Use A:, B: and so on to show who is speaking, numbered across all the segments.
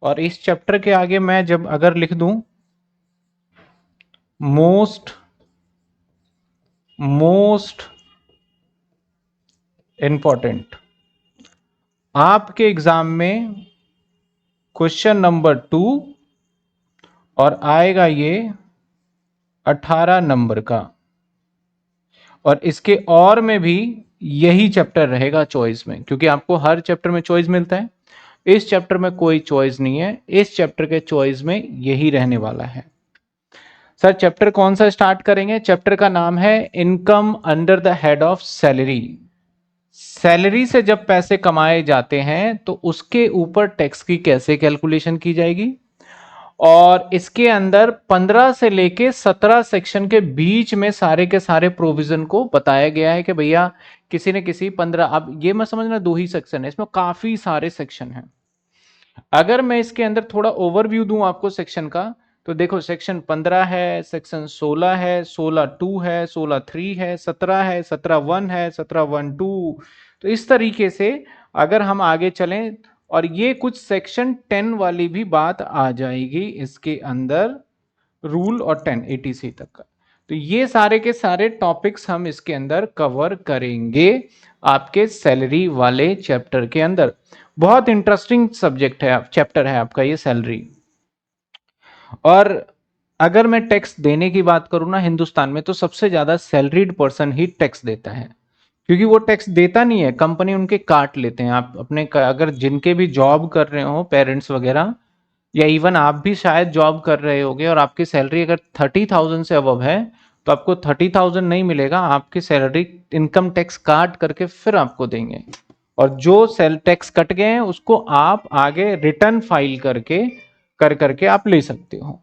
A: और इस चैप्टर के आगे मैं जब अगर लिख दूं मोस्ट मोस्ट इंपॉर्टेंट, आपके एग्जाम में क्वेश्चन नंबर 2 और आएगा ये 18 नंबर का, और इसके और में भी यही चैप्टर रहेगा चॉइस में, क्योंकि आपको हर चैप्टर में चॉइस मिलता है। इस चैप्टर में कोई चॉइस नहीं है, इस चैप्टर के चॉइस में यही रहने वाला है। सर चैप्टर कौन सा स्टार्ट करेंगे? चैप्टर का नाम है income under the head of salary. Salary से जब पैसे कमाए जाते हैं तो उसके ऊपर टैक्स की कैसे कैलकुलेशन की जाएगी, और इसके अंदर 15 से लेके 17 सेक्शन के बीच में सारे के सारे प्रोविजन को बताया गया है कि भैया किसी न किसी 15, अब ये मत समझना 2 ही सेक्शन है, इसमें काफी सारे सेक्शन हैं। अगर मैं इसके अंदर थोड़ा ओवरव्यू दूं आपको सेक्शन का, तो देखो सेक्शन 15 है, सेक्शन 16 है, 16(2) है, 16(3) है, 17 है, 17(1) है, 17(1)(2). तो इस तरीके से अगर हम आगे चलें, और ये कुछ सेक्शन 10 वाली भी बात आ जाएगी इसके अंदर, रूल और 10 एटीसी तक का। तो ये सारे के सारे टॉपिक्स हम इसके अंदर कवर करेंगे आपके सैलरी वाले चैप्टर के अंदर। बहुत इंटरेस्टिंग सब्जेक्ट है, चैप्टर है आपका ये सैलरी। और अगर मैं टैक्स देने की बात करूं ना, हिंदुस्तान में तो सबसे ज्यादा सैलरीड पर्सन ही टैक्स देता है, क्योंकि वो टैक्स देता नहीं है, कंपनी उनके काट लेते हैं। आप अपने अगर जिनके भी जॉब कर रहे हो पेरेंट्स वगैरह, या इवन आप भी शायद जॉब कर रहे होगे और आपकी सैलरी अगर 30,000 से अबव है, तो आपको 30,000 नहीं मिलेगा, आपकी सैलरी इनकम टैक्स काट करके फिर आपको देंगे। और जो सेल टैक्स कट गए हैं उसको आप आगे रिटर्न फाइल करके करके आप ले सकते हो।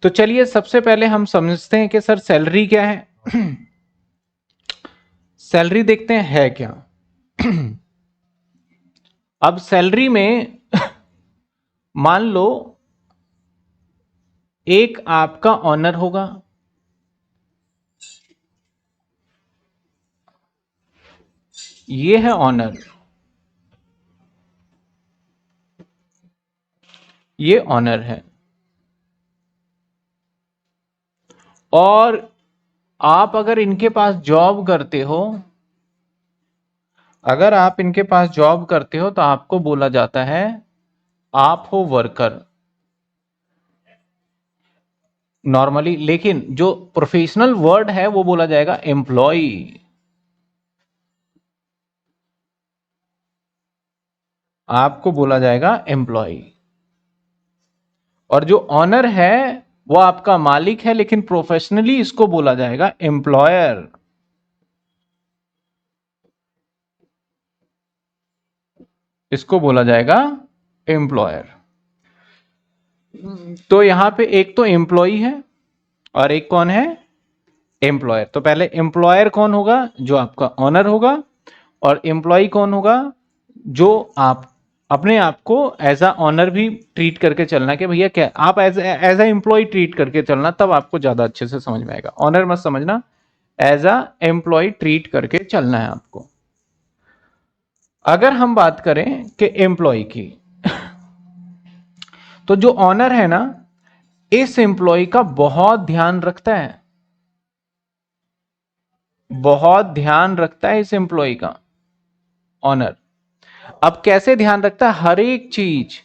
A: तो चलिए सबसे पहले हम समझते हैं कि सर सैलरी क्या है। सैलरी देखते हैं है क्या। अब सैलरी में मान लो एक आपका ऑनर होगा, ये है ऑनर, ये ऑनर है। और आप अगर इनके पास जॉब करते हो, अगर आप इनके पास जॉब करते हो तो आपको बोला जाता है आप हो वर्कर नॉर्मली, लेकिन जो प्रोफेशनल वर्ड है वो बोला जाएगा एम्प्लॉय। आपको बोला जाएगा एम्प्लॉय। और जो ऑनर है वो आपका मालिक है, लेकिन प्रोफेशनली इसको बोला जाएगा एम्प्लॉयर। इसको बोला जाएगा एम्प्लॉयर। तो यहां पे एक तो एम्प्लॉय है और एक कौन है? एम्प्लॉयर। तो पहले एम्प्लॉयर कौन होगा? जो आपका ऑनर होगा। और एम्प्लॉय कौन होगा? जो आप अपने आप को एज अ ऑनर भी ट्रीट करके चलना, कि भैया क्या आप एज अ एम्प्लॉय ट्रीट करके चलना, तब आपको ज्यादा अच्छे से समझ में आएगा। ऑनर मत समझना, एज अ एम्प्लॉय ट्रीट करके चलना है आपको। अगर हम बात करें कि एम्प्लॉय की, तो जो ऑनर है ना, इस एम्प्लॉय का बहुत ध्यान रखता है, बहुत ध्यान रखता है इस एम्प्लॉय का ऑनर। अब कैसे ध्यान रखता है? हर एक चीज।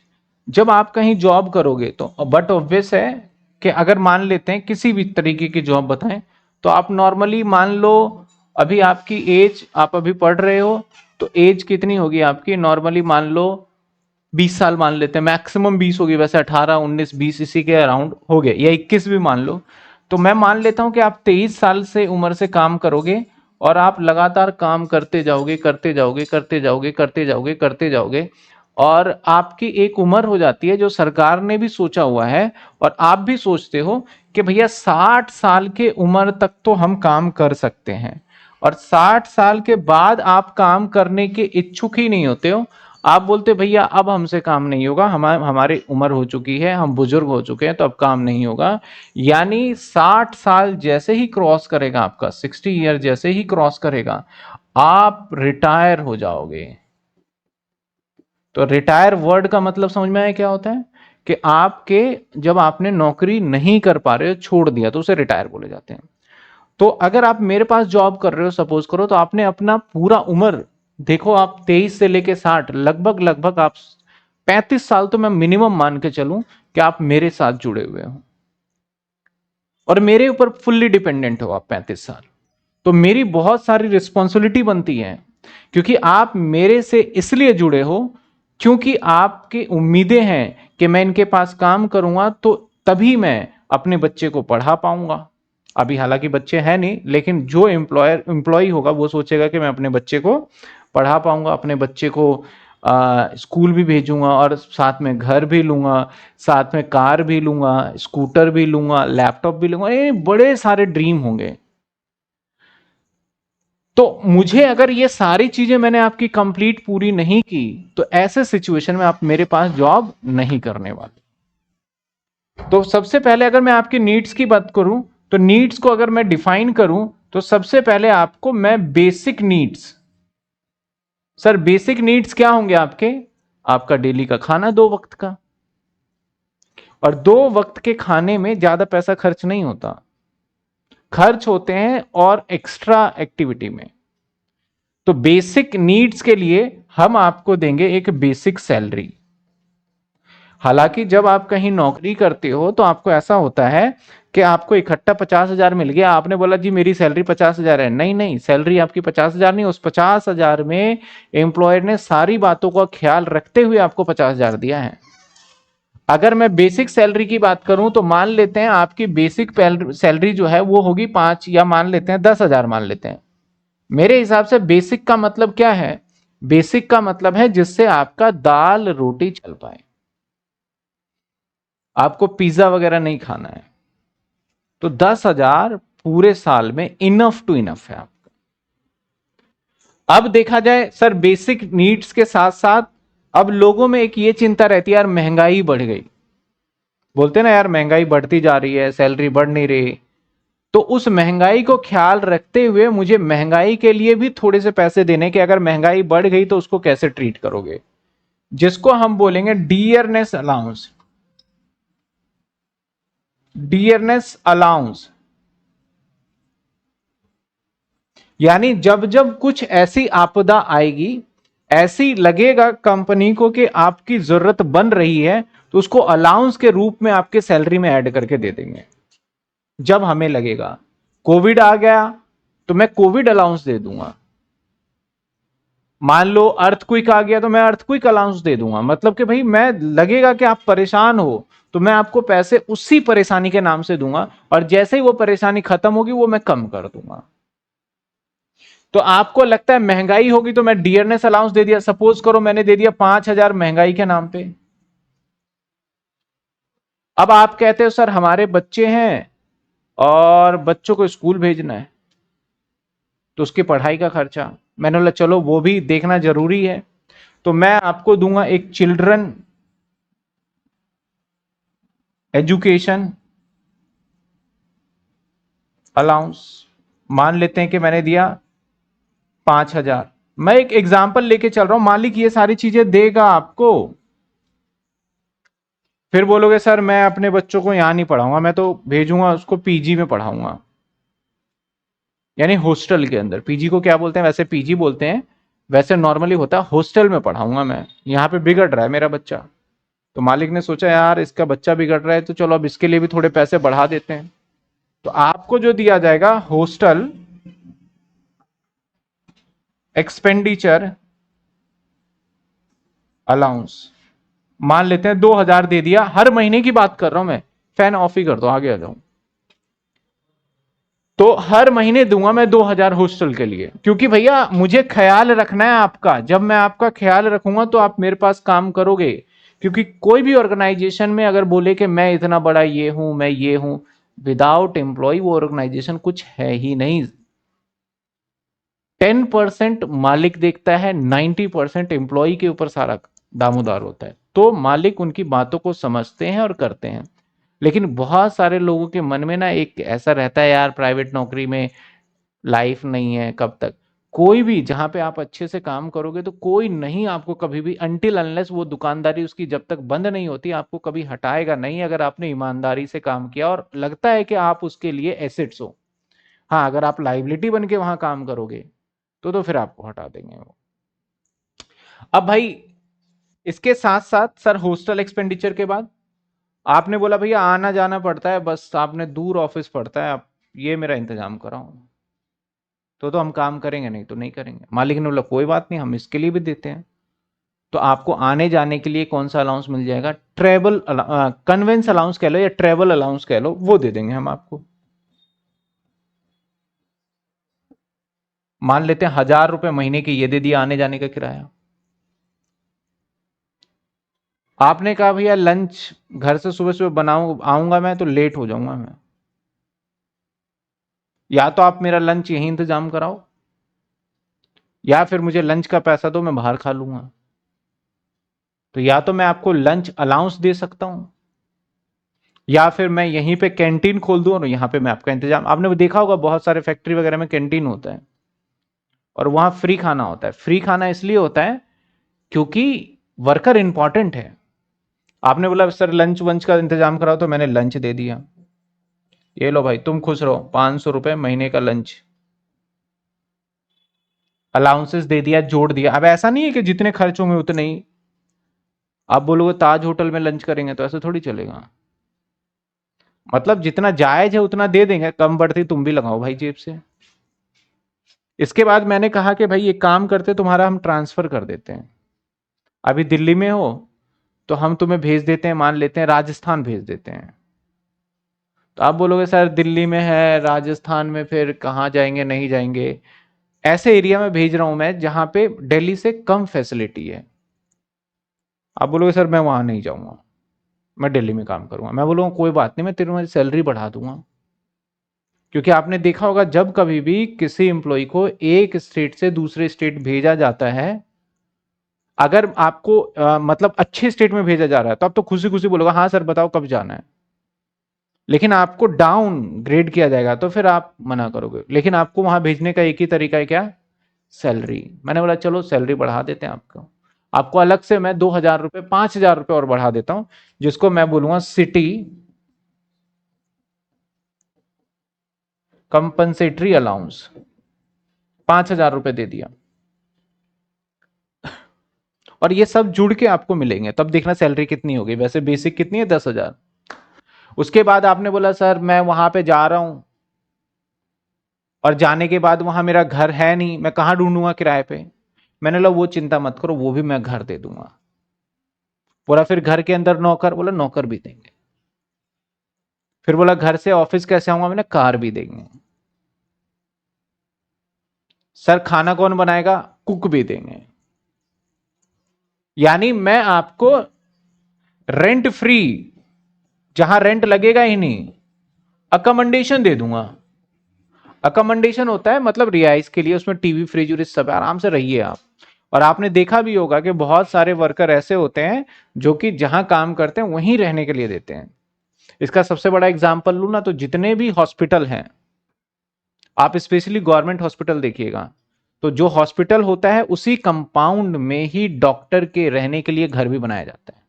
A: जब आप कहीं जॉब करोगे तो बट ऑब्वियस है कि अगर मान लेते हैं किसी भी तरीके की जॉब बताएं, तो आप नॉर्मली मान लो अभी आपकी एज, आप अभी पढ़ रहे हो, तो एज कितनी होगी आपकी? नॉर्मली मान लो 20 साल मान लेते हैं, मैक्सिमम 20 होगी, वैसे 18 19 20 इसी के अराउंड हो गए, या 21 भी मान लो। तो मैं मान लेता हूं कि आप 23 साल से उम्र से काम करोगे, और आप लगातार काम करते जाओगे करते जाओगे करते जाओगे करते जाओगे करते जाओगे, और आपकी एक उम्र हो जाती है जो सरकार ने भी सोचा हुआ है, और आप भी सोचते हो कि भैया 60 साल के उम्र तक तो हम काम कर सकते हैं, और 60 साल के बाद आप काम करने के इच्छुक ही नहीं होते हो। आप बोलते भैया अब हमसे काम नहीं होगा, हमारी उम्र हो चुकी है, हम बुजुर्ग हो चुके हैं, तो अब काम नहीं होगा। यानी 60 साल जैसे ही क्रॉस करेगा आपका, 60 ईयर जैसे ही क्रॉस करेगा, आप रिटायर हो जाओगे। तो रिटायर वर्ड का मतलब समझ में आया क्या होता है कि आपके जब आपने नौकरी नहीं कर पा रहे हो, छोड़ दिया, तो उसे रिटायर बोले जाते हैं। तो अगर आप मेरे पास जॉब कर रहे हो सपोज करो, तो आपने अपना पूरा उम्र देखो, आप 23 से लेके 60, लगभग लगभग आप 35 साल तो मैं मिनिमम मान के चलूं कि आप मेरे साथ जुड़े हुए हो और मेरे ऊपर फुल्ली डिपेंडेंट हो आप 35 साल। तो मेरी बहुत सारी रिस्पॉन्सिबिलिटी बनती है, क्योंकि आप मेरे से इसलिए जुड़े हो क्योंकि आपकी उम्मीदें हैं कि मैं इनके पास काम करूंगा तो तभी मैं अपने बच्चे को पढ़ा पाऊंगा। अभी हालांकि बच्चे हैं नहीं, लेकिन जो एम्प्लॉय होगा वो सोचेगा कि मैं अपने बच्चे को पढ़ा पाऊंगा, अपने बच्चे को स्कूल भी भेजूंगा और साथ में घर भी लूंगा, साथ में कार भी लूंगा, स्कूटर भी लूंगा, लैपटॉप भी लूंगा, ये बड़े सारे ड्रीम होंगे। तो मुझे अगर ये सारी चीजें मैंने आपकी कंप्लीट पूरी नहीं की, तो ऐसे सिचुएशन में आप मेरे पास जॉब नहीं करने वाले। तो सबसे पहले अगर मैं आपकी नीड्स की बात करूं, तो नीड्स को अगर मैं डिफाइन करूं, तो सबसे पहले आपको मैं basic needs, sir basic needs क्या होंगे आपके? आपका डेली का खाना 2 वक्त का, और 2 वक्त के खाने में ज्यादा पैसा खर्च नहीं होता, खर्च होते हैं और एक्स्ट्रा एक्टिविटी में। तो बेसिक नीड्स के लिए हम आपको देंगे एक बेसिक सैलरी। हालांकि जब आप कहीं नौकरी करते हो तो आपको ऐसा होता है कि आपको इकट्ठा 50,000 मिल गया, आपने बोला जी मेरी सैलरी 50,000 है। नहीं नहीं, सैलरी आपकी 50,000 नहीं, उस 50,000 में एम्प्लॉयर ने सारी बातों का ख्याल रखते हुए आपको 50,000 दिया है। अगर मैं बेसिक सैलरी की बात करूं तो मान लेते हैं आपकी बेसिक सैलरी जो है वो होगी 5, या मान लेते हैं 10,000 मान लेते हैं। मेरे हिसाब से बेसिक का मतलब क्या है? बेसिक का मतलब है जिससे आपका दाल रोटी चल पाए, आपको पिज्जा वगैरह नहीं खाना है। तो 10,000 पूरे साल में इनफ टू इनफ है आपका। अब देखा जाए सर, बेसिक नीड्स के साथ साथ अब लोगों में एक ये चिंता रहती है, यार महंगाई बढ़ गई, बोलते ना यार महंगाई बढ़ती जा रही है, सैलरी बढ़ नहीं रही। तो उस महंगाई को ख्याल रखते हुए मुझे महंगाई के लिए भी थोड़े से पैसे देने के, अगर महंगाई बढ़ गई तो उसको कैसे ट्रीट करोगे, जिसको हम बोलेंगे डियरनेस अलाउंस। डियरनेस अलाउंस यानी जब जब कुछ ऐसी आपदा आएगी, ऐसी लगेगा कंपनी को कि आपकी जरूरत बन रही है, तो उसको अलाउंस के रूप में आपके सैलरी में ऐड करके दे देंगे। जब हमें लगेगा कोविड आ गया तो मैं कोविड अलाउंस दे दूंगा, मान लो अर्थक्वेक आ गया तो मैं अर्थक्वेक अलाउंस दे दूंगा। मतलब कि भाई मैं लगेगा कि आप परेशान हो तो मैं आपको पैसे उसी परेशानी के नाम से दूंगा, और जैसे ही वो परेशानी खत्म होगी वो मैं कम कर दूंगा। तो आपको लगता है महंगाई होगी तो मैं डियरनेस अलाउंस दे दिया, सपोज करो मैंने दे दिया 5,000 महंगाई के नाम पे। अब आप कहते हो सर हमारे बच्चे हैं और बच्चों को स्कूल भेजना है, तो उसकी पढ़ाई का खर्चा, मैंने बोला चलो वो भी देखना जरूरी है, तो मैं आपको दूंगा एक चिल्ड्रन एजुकेशन अलाउंस। मान लेते हैं कि मैंने दिया 5,000, मैं एक एग्जाम्पल लेके चल रहा हूं, मालिक ये सारी चीजें देगा आपको। फिर बोलोगे सर मैं अपने बच्चों को यहां नहीं पढ़ाऊंगा, मैं तो भेजूंगा उसको पीजी में पढ़ाऊंगा, यानी हॉस्टल के अंदर। पीजी को क्या बोलते हैं? वैसे पीजी बोलते हैं, वैसे नॉर्मली होता है हॉस्टल में पढ़ाऊंगा मैं, यहाँ पे बिगड़ रहा है मेरा बच्चा। तो मालिक ने सोचा यार इसका बच्चा बिगड़ रहा है तो चलो अब इसके लिए भी थोड़े पैसे बढ़ा देते हैं। तो आपको जो दिया जाएगा हॉस्टल एक्सपेंडिचर अलाउंस, मान लेते हैं 2,000 दे दिया, हर महीने की बात कर रहा हूं मैं, फैन ऑफ ही कर दो, आगे आ जाऊं। तो हर महीने दूंगा मैं 2,000 हॉस्टल के लिए, क्योंकि भैया मुझे ख्याल रखना है आपका। जब मैं आपका ख्याल रखूंगा तो आप मेरे पास काम करोगे, क्योंकि कोई भी ऑर्गेनाइजेशन में अगर बोले कि मैं इतना बड़ा ये हूं, मैं ये हूं, विदाउट एम्प्लॉय वो ऑर्गेनाइजेशन कुछ है ही नहीं। 10% मालिक देखता है, 90% एम्प्लॉय के ऊपर सारा दामोदार होता है। तो मालिक उनकी बातों को समझते हैं और करते हैं। लेकिन बहुत सारे लोगों के मन में ना एक ऐसा रहता है, यार प्राइवेट नौकरी में लाइफ नहीं है, कब तक। कोई भी जहां पे आप अच्छे से काम करोगे तो कोई नहीं आपको कभी भी, अनटिल अनलेस वो दुकानदारी उसकी जब तक बंद नहीं होती, आपको कभी हटाएगा नहीं, अगर आपने ईमानदारी से काम किया और लगता है कि आप उसके लिए एसेट्स हो। हाँ, अगर आप लाइबिलिटी बन के वहां काम करोगे तो फिर आपको हटा देंगे वो। अब भाई इसके साथ साथ सर हॉस्टल एक्सपेंडिचर के बाद आपने बोला भैया आना जाना पड़ता है, बस आपने दूर ऑफिस पड़ता है, आप ये मेरा इंतजाम कराओ, तो हम काम करेंगे, नहीं तो नहीं करेंगे। मालिक ने बोला कोई बात नहीं, हम इसके लिए भी देते हैं। तो आपको आने जाने के लिए कौन सा अलाउंस मिल जाएगा, ट्रेवल कन्वेंस अलाउंस कह लो या ट्रेवल अलाउंस कह लो, वो दे देंगे हम आपको। मान लेते हैं 1,000 रुपए महीने की ये दे दिया आने जाने का किराया। आपने कहा भैया लंच घर से सुबह सुबह बनाऊं आऊंगा मैं तो लेट हो जाऊंगा मैं, या तो आप मेरा लंच यहीं इंतजाम कराओ या फिर मुझे लंच का पैसा दो, मैं बाहर खा लूंगा। तो या तो मैं आपको लंच अलाउंस दे सकता हूं या फिर मैं यहीं पे कैंटीन खोल दूं और यहां पे मैं आपका इंतजाम, आपने देखा होगा बहुत सारे फैक्ट्री वगैरह में कैंटीन होता है और वहां फ्री खाना होता है। फ्री खाना इसलिए होता है क्योंकि वर्कर इंपॉर्टेंट है। आपने बोला सर लंच वंच का इंतजाम कराओ, तो मैंने लंच दे दिया, ये लो भाई तुम खुश रहो, 500 रुपए महीने का लंच अलाउंसेस दे दिया, जोड़ दिया। अब ऐसा नहीं है कि जितने खर्च होंगे उतने ही, आप बोलोगे ताज होटल में लंच करेंगे तो ऐसे थोड़ी चलेगा। मतलब जितना जायज है उतना दे देंगे, कम बढ़ती तुम भी लगाओ भाई जेब से। इसके बाद मैंने कहा कि भाई ये काम करते तुम्हारा हम ट्रांसफर कर देते हैं, अभी दिल्ली में हो तो हम तुम्हें भेज देते हैं, मान लेते हैं राजस्थान भेज देते हैं। तो आप बोलोगे सर दिल्ली में है, राजस्थान में फिर कहाँ जाएंगे, नहीं जाएंगे। ऐसे एरिया में भेज रहा हूं मैं जहां पे दिल्ली से कम फैसिलिटी है। आप बोलोगे सर मैं वहां नहीं जाऊंगा, मैं दिल्ली में काम करूंगा। मैं बोलूंगा कोई बात नहीं, मैं तुम्हारी सैलरी बढ़ा दूंगा। क्योंकि आपने देखा होगा जब कभी भी किसी एम्प्लॉय को एक स्टेट से दूसरे स्टेट भेजा जाता है, अगर आपको मतलब अच्छे स्टेट में भेजा जा रहा है तो आप तो खुशी खुशी बोलोगे हाँ सर बताओ कब जाना है। लेकिन आपको डाउन ग्रेड किया जाएगा तो फिर आप मना करोगे। लेकिन आपको वहां भेजने का एक ही तरीका है, क्या, सैलरी। मैंने बोला चलो सैलरी बढ़ा देते हैं आपको, आपको अलग से मैं 2,000 रुपए 5,000 रुपए और बढ़ा देता हूं, जिसको मैं बोलूंगा सिटी कंपनसेटरी अलाउंस। 5,000 रुपए दे दिया और ये सब जुड़ के आपको मिलेंगे, तब देखना सैलरी कितनी होगी। वैसे बेसिक कितनी है, 10,000। उसके बाद आपने बोला सर मैं वहां पे जा रहा हूं और जाने के बाद वहां मेरा घर है नहीं, मैं कहां ढूंढूंगा किराए पे। मैंने बोला वो चिंता मत करो, वो भी मैं घर दे दूंगा। बोला फिर घर के अंदर नौकर, बोला नौकर भी देंगे। फिर बोला घर से ऑफिस कैसे आऊंगा, मैंने कार भी देंगे। सर खाना कौन बनाएगा, कुक भी देंगे। यानी मैं आपको रेंट फ्री, जहां रेंट लगेगा ही नहीं, अकोमोडेशन दे दूंगा। अकोमोडेशन होता है मतलब रिहाइश के लिए, उसमें टीवी फ्रिज और सब आराम से रहिए आप। और आपने देखा भी होगा कि बहुत सारे वर्कर ऐसे होते हैं जो कि जहां काम करते हैं वहीं रहने के लिए देते हैं। इसका सबसे बड़ा एग्जाम्पल लू ना, तो जितने भी हॉस्पिटल हैं, आप स्पेशली गवर्नमेंट हॉस्पिटल देखिएगा, तो जो हॉस्पिटल होता है उसी कंपाउंड में ही डॉक्टर के रहने के लिए घर भी बनाया जाता है।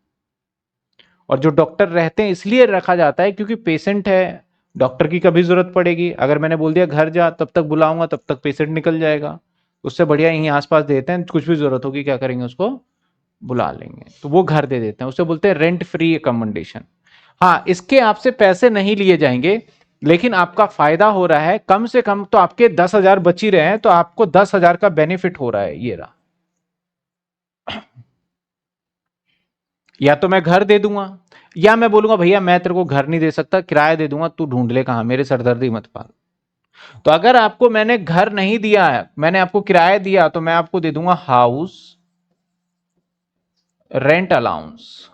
A: और जो डॉक्टर रहते हैं इसलिए रखा जाता है क्योंकि पेशेंट है, डॉक्टर की कभी जरूरत पड़ेगी, अगर मैंने बोल दिया घर जा तब तक बुलाऊंगा तब तक पेशेंट निकल जाएगा, उससे बढ़िया यहीं आसपास देते हैं, कुछ भी जरूरत होगी क्या करेंगे उसको बुला लेंगे, तो वो घर दे देते हैं, उसे बोलते हैं रेंट फ्री अकोमोडेशन। हाँ, इसके आपसे पैसे नहीं लिए जाएंगे, लेकिन आपका फायदा हो रहा है, कम से कम तो आपके 10,000 बच ही रहे हैं, तो आपको 10,000 का बेनिफिट हो रहा है, ये रहा। या तो मैं घर दे दूंगा, या मैं बोलूंगा भैया मैं तेरे को घर नहीं दे सकता, किराया दे दूंगा, तू ढूंढ ले कहां, मेरे सरदर्दी मत पाल। तो अगर आपको मैंने घर नहीं दिया है, मैंने आपको किराया दिया, तो मैं आपको दे दूंगा हाउस रेंट अलाउंस।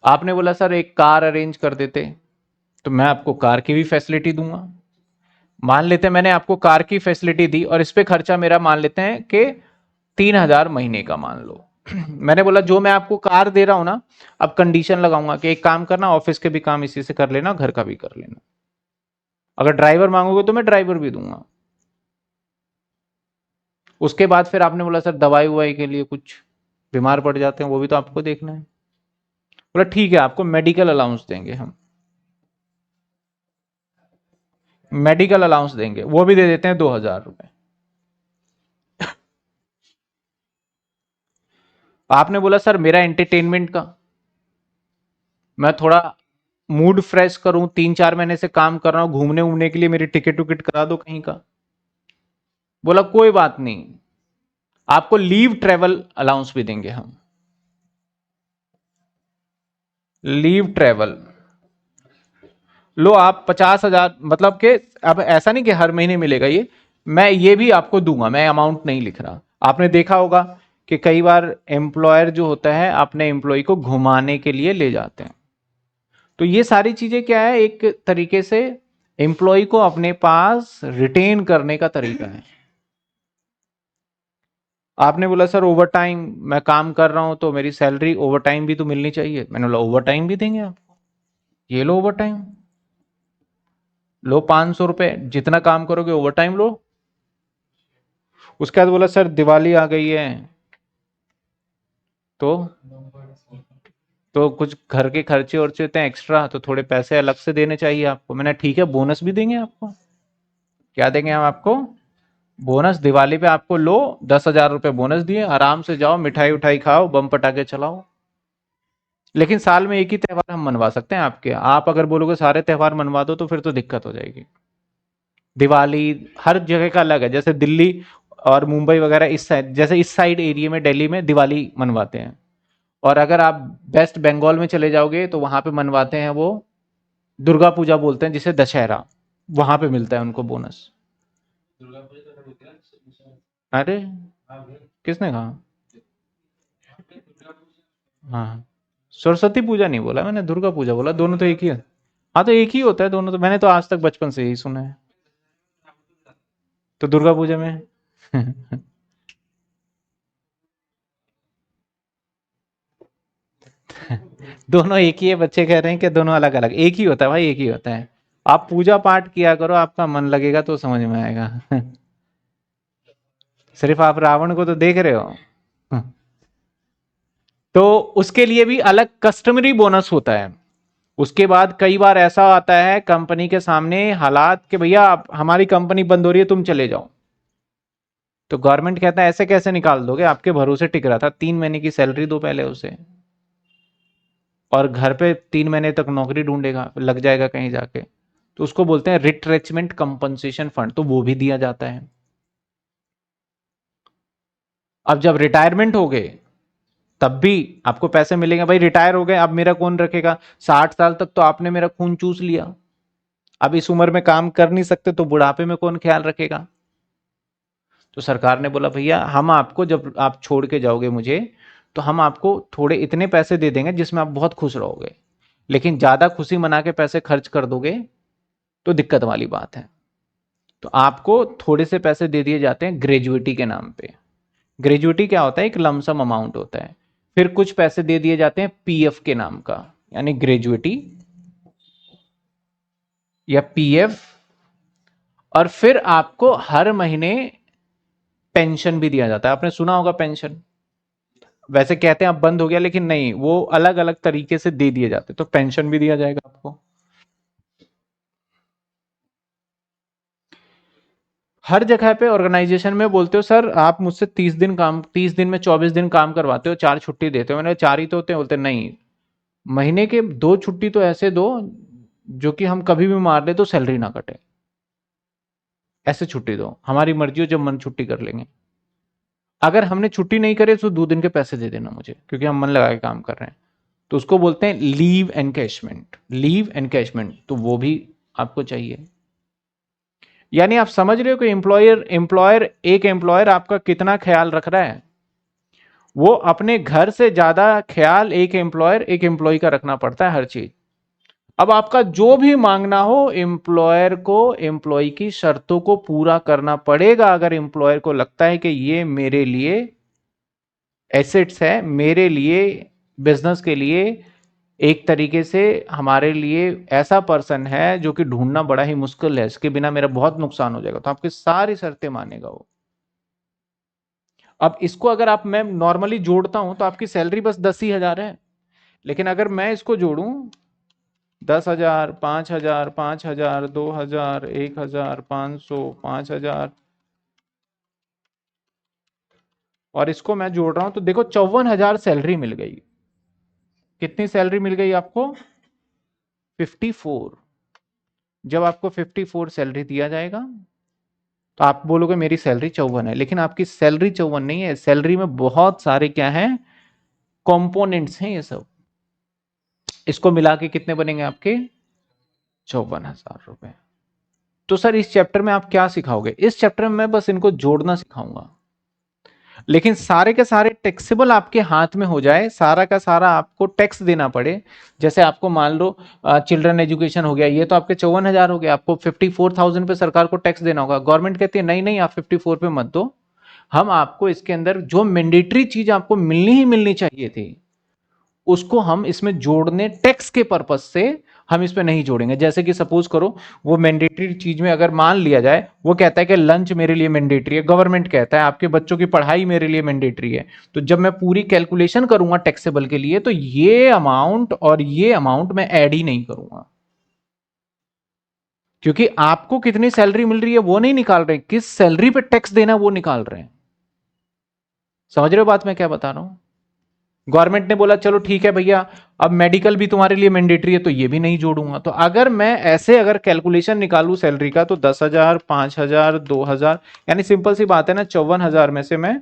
A: आपने बोला सर एक कार अरेंज कर देते, तो मैं आपको कार की भी फैसिलिटी दूंगा। मान लेते हैं मैंने आपको कार की फैसिलिटी दी और इस पे खर्चा मेरा मान लेते हैं कि 3,000 महीने का मान लो। मैंने बोला जो मैं आपको कार दे रहा हूं ना, अब कंडीशन लगाऊंगा कि एक काम करना, ऑफिस के भी काम इसी से कर लेना, घर का भी कर लेना। अगर ड्राइवर मांगोगे तो मैं ड्राइवर भी दूंगा। उसके बाद फिर आपने बोला सर दवाई उवाई के लिए कुछ बीमार पड़ जाते हैं, वो भी तो आपको देखना है। बोला ठीक है, आपको मेडिकल अलाउंस देंगे हम, मेडिकल अलाउंस देंगे, वो भी दे देते हैं 2,000 रुपए। आपने बोला सर मेरा एंटरटेनमेंट का, मैं थोड़ा मूड फ्रेश करूं, 3-4 महीने से काम कर रहा हूं, घूमने उमने के लिए मेरी टिकट विकेट करा दो कहीं का। बोला कोई बात नहीं, आपको लीव ट्रेवल अलाउंस भी देंगे हम, लीव ट्रेवल। लो आप 50,000, मतलब कि अब ऐसा नहीं कि हर महीने मिलेगा ये, मैं ये भी आपको दूंगा, मैं अमाउंट नहीं लिख रहा। आपने देखा होगा कि कई बार एम्प्लॉयर जो होता है अपने एम्प्लॉय को घुमाने के लिए ले जाते हैं। तो ये सारी चीजें क्या है, एक तरीके से एम्प्लॉय को अपने पास रिटेन करने का तरीका है। आपने बोला सर ओवर टाइम मैं काम कर रहा हूं तो मेरी सैलरी ओवर टाइम भी तो मिलनी चाहिए। मैंने बोला ओवर टाइम भी देंगे आपको, ये लो ओवर टाइम, लो 500 रुपए, जितना काम करोगे ओवर टाइम लो। उसके बाद बोला सर दिवाली आ गई है तो कुछ घर के खर्चे वर्चे होते हैं एक्स्ट्रा, तो थोड़े पैसे अलग से देने चाहिए आपको। मैंने ठीक है, बोनस भी देंगे आपको। क्या देंगे हम आपको? बोनस। दिवाली पे आपको लो 10,000 रुपए बोनस दिए, आराम से जाओ मिठाई उठाई खाओ, बम पटाखे चलाओ। लेकिन साल में एक ही त्यौहार हम मनवा सकते हैं आपके। आप अगर बोलोगे सारे त्यौहार मनवा दो तो फिर तो दिक्कत हो जाएगी। दिवाली हर जगह का अलग है, जैसे दिल्ली और मुंबई वगैरह इस साइड, जैसे इस साइड एरिया में दिल्ली में दिवाली मनवाते हैं। और अगर आप वेस्ट बंगाल में चले जाओगे तो वहां पे मनवाते हैं वो दुर्गा पूजा बोलते हैं जिसे दशहरा, वहां पे मिलता है उनको बोनस। अरे किसने कहा? हाँ, सरस्वती पूजा नहीं बोला मैंने, दुर्गा पूजा बोला, दोनों तो एक ही है। हाँ तो एक ही होता है दोनों, तो मैंने तो आज तक बचपन से यही सुना है। तो दुर्गा पूजा में दोनों एक ही है, बच्चे कह रहे हैं कि दोनों अलग अलग? एक ही होता है भाई, एक ही होता है। आप पूजा पाठ किया करो, आपका मन लगेगा तो समझ में आएगा। सिर्फ आप रावण को तो देख रहे हो। तो उसके लिए भी अलग कस्टमरी बोनस होता है। उसके बाद कई बार ऐसा आता है कंपनी के सामने हालात कि भैया हमारी कंपनी बंद हो रही है, तुम चले जाओ। तो गवर्नमेंट कहता है ऐसे कैसे निकाल दोगे, आपके भरोसे टिक रहा था, 3 महीने की सैलरी दो पहले उसे। और घर पे 3 महीने तक नौकरी ढूंढेगा, लग जाएगा कहीं जाके, तो उसको बोलते हैं रिट्रेचमेंट कंपनसेशन फंड, तो वो भी दिया जाता है। अब जब रिटायरमेंट हो गए तब भी आपको पैसे मिलेंगे। भाई रिटायर हो गए, अब मेरा कौन रखेगा? 60 साल तक तो आपने मेरा खून चूस लिया, अब इस उम्र में काम कर नहीं सकते, तो बुढ़ापे में कौन ख्याल रखेगा? तो सरकार ने बोला भैया हम आपको, जब आप छोड़ के जाओगे मुझे, तो हम आपको थोड़े इतने पैसे दे देंगे जिसमें आप बहुत खुश रहोगे। लेकिन ज्यादा खुशी मना के पैसे खर्च कर दोगे तो दिक्कत वाली बात है। तो आपको थोड़े से पैसे दे दिए जाते हैं ग्रेजुएटी के नाम पे। ग्रेजुएटी क्या होता है? एक लमसम अमाउंट होता है। फिर कुछ पैसे दे दिए जाते हैं पीएफ के नाम का, यानी ग्रेजुएटी या पीएफ। और फिर आपको हर महीने पेंशन भी दिया जाता है। आपने सुना होगा पेंशन, वैसे कहते हैं अब बंद हो गया, लेकिन नहीं, वो अलग अलग तरीके से दे दिए जाते, तो पेंशन भी दिया जाएगा आपको। हर जगह पे ऑर्गेनाइजेशन में बोलते हो सर आप मुझसे 30 दिन में 24 दिन काम करवाते हो, 4 छुट्टी देते हो। मैंने 4 ही तो होते हैं। बोलते नहीं, महीने के 2 छुट्टी तो ऐसे दो जो कि हम कभी भी मार ले तो सैलरी ना कटे, ऐसे छुट्टी दो, हमारी मर्जी हो, जब मन छुट्टी कर लेंगे। अगर हमने छुट्टी नहीं करे तो 2 दिन के पैसे दे देना मुझे, क्योंकि हम मन लगा के काम कर रहे हैं। तो उसको बोलते हैं लीव एनकैशमेंट, लीव एनकैशमेंट, तो वो भी आपको चाहिए। यानी आप समझ रहे हो कि एम्प्लॉयर एम्प्लॉयर एक एम्प्लॉयर आपका कितना ख्याल रख रहा है। वो अपने घर से ज्यादा ख्याल एक एम्प्लॉय का रखना पड़ता है हर चीज। अब आपका जो भी मांगना हो, एम्प्लॉयर को एम्प्लॉय की शर्तों को पूरा करना पड़ेगा। अगर एम्प्लॉयर को लगता है कि ये मेरे लिए एसेट्स है, मेरे लिए बिजनेस के लिए एक तरीके से हमारे लिए ऐसा पर्सन है जो कि ढूंढना बड़ा ही मुश्किल है, इसके बिना मेरा बहुत नुकसान हो जाएगा, तो आपकी सारी शर्तें मानेगा वो। अब इसको अगर आप मैं नॉर्मली जोड़ता हूं तो आपकी सैलरी बस 10 ही हजार है, लेकिन अगर मैं इसको जोड़ूं 10 हजार, 5 हजार, 5 हजार, 2 हजार, 1 हजार, 500, 5 हजार, और इसको मैं जोड़ रहा हूं तो देखो 54 हजार सैलरी मिल गई। कितनी सैलरी मिल गई आपको? 54। जब आपको 54 सैलरी दिया जाएगा तो आप बोलोगे मेरी सैलरी 54 है, लेकिन आपकी सैलरी 54 नहीं है, सैलरी में बहुत सारे क्या है, कंपोनेंट्स हैं ये सब। इसको मिला के कितने बनेंगे आपके? 54 हजार रुपए। तो सर इस चैप्टर में आप क्या सिखाओगे? इस चैप्टर में मैं बस इनको जोड़ना सिखाऊंगा, लेकिन सारे के सारे टैक्सेबल आपके हाथ में हो जाए, सारा का सारा आपको टैक्स देना पड़े। जैसे आपको मान लो चिल्ड्रन एजुकेशन हो गया, ये तो आपके 54 हजार हो गया, आपको 54,000 पे सरकार को टैक्स देना होगा। गवर्नमेंट कहती है नहीं नहीं आप 54 पे मत दो, हम आपको इसके अंदर जो मैंडेटरी चीज आपको मिलनी ही मिलनी चाहिए थी उसको हम इसमें जोड़ने टैक्स के पर्पज से हम इसमें नहीं जोड़ेंगे। जैसे कि सपोज करो वो मैंडेटरी चीज में अगर मान लिया जाए, वो कहता है कि लंच मेरे लिए मैंडेटरी है, गवर्नमेंट कहता है आपके बच्चों की पढ़ाई मेरे लिए मैंडेटरी है, तो जब मैं पूरी कैलकुलेशन करूंगा टैक्सेबल के लिए तो ये अमाउंट और ये अमाउंट मैं ऐड ही नहीं करूंगा, क्योंकि आपको कितनी सैलरी मिल रही है वो नहीं निकाल रहे, किस सैलरी पे टैक्स देना वो निकाल रहे हैं। समझ रहे हो बात मैं क्या बता रहा हूं? गवर्नमेंट ने बोला चलो ठीक है भैया अब मेडिकल भी तुम्हारे लिए मैंडेटरी है, तो ये भी नहीं जोड़ूंगा। तो अगर मैं ऐसे अगर कैलकुलेशन निकालू सैलरी का तो 10 हजार, 5 हजार, 2 हजार, यानी सिंपल सी बात है ना, 54 हजार में से मैं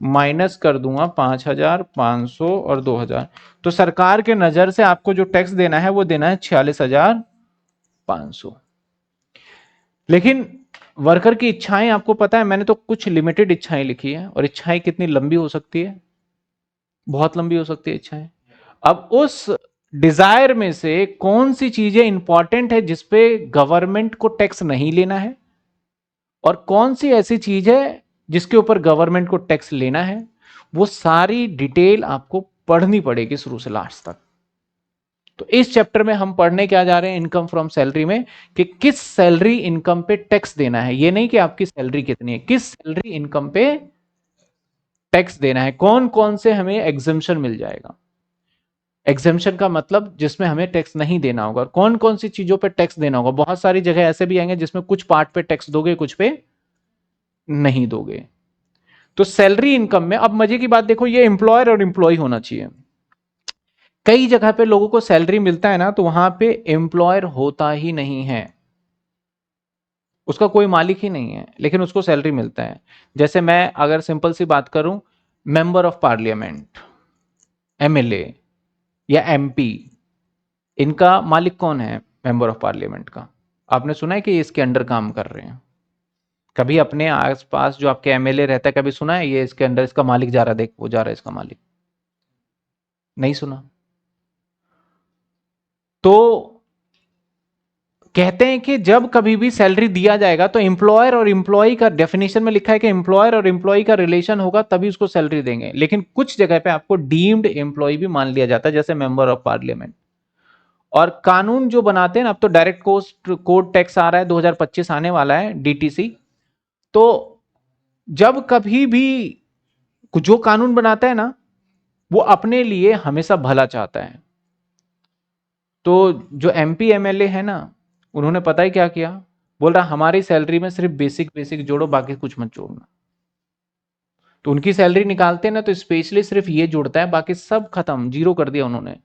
A: माइनस कर दूंगा 5 हजार, 500 और 2 हजार। तो सरकार के नजर से आपको जो टैक्स देना है वो देना है 46,500। लेकिन वर्कर की इच्छाएं आपको पता है, मैंने तो कुछ लिमिटेड इच्छाएं लिखी है, और इच्छाएं कितनी लंबी हो सकती है, बहुत लंबी हो सकती है इच्छाएं। अब उस डिजायर में से कौन सी चीजें इंपॉर्टेंट है जिसपे गवर्नमेंट को टैक्स नहीं लेना है, और कौन सी ऐसी चीज है जिसके ऊपर गवर्नमेंट को टैक्स लेना है, वो सारी डिटेल आपको पढ़नी पड़ेगी शुरू से लास्ट तक। तो इस चैप्टर में हम पढ़ने क्या जा रहे हैं इनकम फ्रॉम सैलरी में, कि किस सैलरी इनकम पे टैक्स देना है। ये नहीं कि आपकी सैलरी कितनी है, किस सैलरी इनकम पे टैक्स देना है, कौन कौन से हमें एग्जम्पशन मिल जाएगा। एग्जेम्पशन का मतलब जिसमें हमें टैक्स नहीं देना होगा, कौन कौन सी चीजों पे टैक्स देना होगा। बहुत सारी जगह ऐसे भी आएंगे जिसमें कुछ पार्ट पे टैक्स दोगे कुछ पे नहीं दोगे। तो सैलरी इनकम में अब मजे की बात देखो, ये एम्प्लॉयर और एम्प्लॉय होना चाहिए। कई जगह पे लोगों को सैलरी मिलता है ना तो वहां पे एम्प्लॉयर होता ही नहीं है, उसका कोई मालिक ही नहीं है, लेकिन उसको सैलरी मिलता है। जैसे मैं अगर सिंपल सी बात करूं, मेंबर ऑफ पार्लियामेंट, एमएलए या एमपी, इनका मालिक कौन है? मेंबर ऑफ पार्लियामेंट का। आपने सुना है कि ये इसके अंडर काम कर रहे हैं? कभी अपने आसपास जो आपके एमएलए रहता है कभी सुना है ये इसके अंडर इसका मालिक जा रहा है, देख वो जा रहा है इसका मालिक? नहीं सुना। तो कहते हैं कि जब कभी भी सैलरी दिया जाएगा तो एम्प्लॉयर और एम्प्लॉय का, डेफिनेशन में लिखा है कि एम्प्लॉयर और एम्प्लॉय का रिलेशन होगा तभी उसको सैलरी देंगे, लेकिन कुछ जगह पे आपको डीम्ड एम्प्लॉय भी मान लिया जाता है, जैसे मेंबर ऑफ पार्लियामेंट। और कानून जो बनाते हैं ना, अब तो डायरेक्ट कोस्ट कोड टैक्स आ रहा है, 2025 आने वाला है, डीटीसी। तो जब कभी भी जो कानून बनाता है ना वो अपने लिए हमेशा भला चाहता है। तो जो एमपी एमएलए है ना, उन्होंने पता है क्या किया, बोल रहा हमारी सैलरी में सिर्फ बेसिक बेसिक जोड़ो बाकी कुछ मत जोड़ना। तो उनकी सैलरी निकालते हैं ना तो स्पेशली सिर्फ ये जुड़ता है, बाकी सब खत्म, जीरो कर दिया उन्होंने।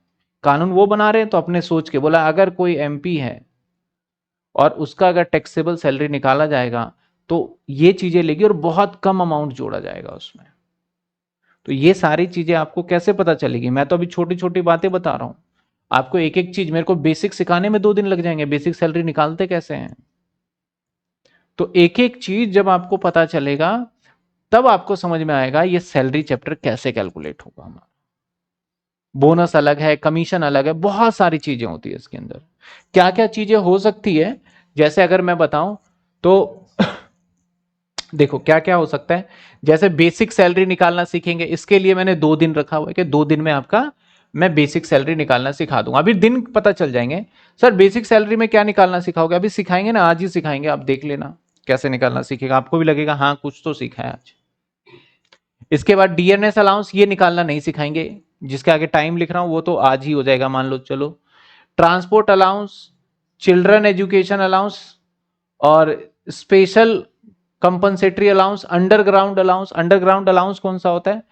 A: कानून वो बना रहे हैं तो अपने सोच के बोला अगर कोई एमपी है और उसका अगर टैक्सेबल सैलरी निकाला जाएगा तो ये चीजें लेगी और बहुत कम अमाउंट जोड़ा जाएगा उसमें। तो ये सारी चीजें आपको कैसे पता चलेगी? मैं तो अभी छोटी छोटी बातें बता रहा हूं आपको, एक एक चीज मेरे को बेसिक सिखाने में 2 दिन लग जाएंगे, बेसिक सैलरी निकालते कैसे हैं। तो एक एक चीज जब आपको पता चलेगा तब आपको समझ में आएगा ये सैलरी चैप्टर कैसे कैलकुलेट होगा हमारा। बोनस अलग है, कमीशन अलग है, बहुत सारी चीजें होती है इसके अंदर। क्या क्या चीजें हो सकती है, जैसे अगर मैं बताऊं तो देखो क्या क्या हो सकता है। जैसे बेसिक सैलरी निकालना सीखेंगे, इसके लिए मैंने 2 दिन रखा हुआ है कि 2 दिन में आपका मैं बेसिक सैलरी निकालना सिखा दूंगा। अभी दिन पता चल जाएंगे। सर बेसिक सैलरी में क्या निकालना सिखाओगे? अभी सिखाएंगे ना, आज ही सिखाएंगे, आप देख लेना कैसे निकालना सीखेगा, आपको भी लगेगा हाँ कुछ तो सीखा है आज। इसके बाद डीएनएस अलाउंस ये निकालना नहीं सिखाएंगे, जिसके आगे टाइम लिख रहा हूं वो तो आज ही हो जाएगा मान लो। चलो, transport allowance, children education allowance और special compensatory allowance, underground allowance. Underground allowance कौन सा होता है?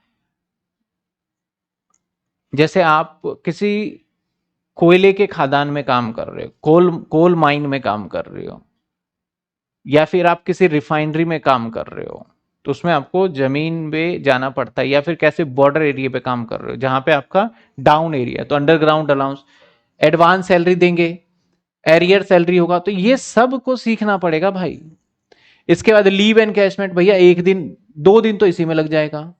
A: जैसे आप किसी कोयले के खदान में काम कर रहे हो, कोल कोल माइन में काम कर रहे हो, या फिर आप किसी रिफाइनरी में काम कर रहे हो, तो उसमें आपको जमीन पे जाना पड़ता है, या फिर कैसे बॉर्डर एरिया पे काम कर रहे हो जहां पे आपका डाउन एरिया, तो अंडरग्राउंड अलाउंस। एडवांस सैलरी देंगे, एरियर सैलरी होगा, तो ये सब को सीखना पड़ेगा भाई। इसके बाद लीव एनकैशमेंट, भैया एक दिन 2 दिन तो इसी में लग जाएगा।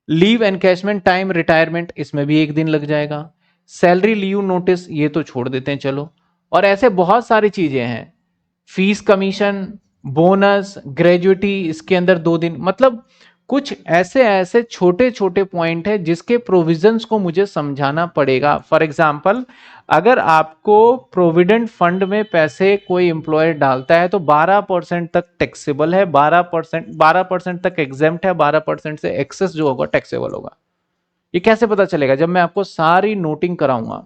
A: लीव एनकैशमेंट टाइम रिटायरमेंट, इसमें भी एक दिन लग जाएगा। सैलरी लीव नोटिस ये तो छोड़ देते हैं चलो। और ऐसे बहुत सारी चीजें हैं, फीस कमीशन, बोनस, ग्रेजुटी, इसके अंदर 2 दिन। मतलब कुछ ऐसे ऐसे छोटे छोटे पॉइंट है जिसके प्रोविजंस को मुझे समझाना पड़ेगा। फॉर एग्जाम्पल, अगर आपको प्रोविडेंट फंड में पैसे कोई एम्प्लॉयर डालता है तो 12% तक टैक्सेबल है, 12% तक एग्जेम्प्ट है, 12% से एक्सेस जो होगा टैक्सेबल होगा। ये कैसे पता चलेगा? जब मैं आपको सारी नोटिंग कराऊंगा।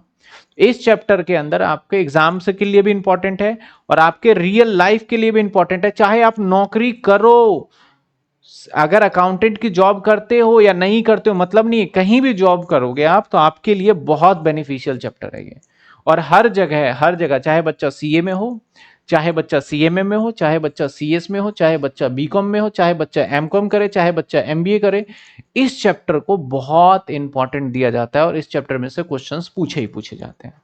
A: इस चैप्टर के अंदर आपके एग्जाम्स के लिए भी इंपॉर्टेंट है और आपके रियल लाइफ के लिए भी इंपॉर्टेंट है। चाहे आप नौकरी करो, अगर अकाउंटेंट की जॉब करते हो या नहीं करते हो मतलब नहीं है, कहीं भी जॉब करोगे आप तो आपके लिए बहुत बेनिफिशियल चैप्टर है ये। और हर जगह, हर जगह, चाहे बच्चा सीए में हो, चाहे बच्चा सीएमए में हो, चाहे बच्चा सीएस में हो, चाहे बच्चा बीकॉम में हो, चाहे बच्चा एमकॉम करे, चाहे बच्चा एमबीए करे, इस चैप्टर को बहुत इंपॉर्टेंट दिया जाता है और इस चैप्टर में से क्वेश्चंस पूछे ही पूछे जाते हैं।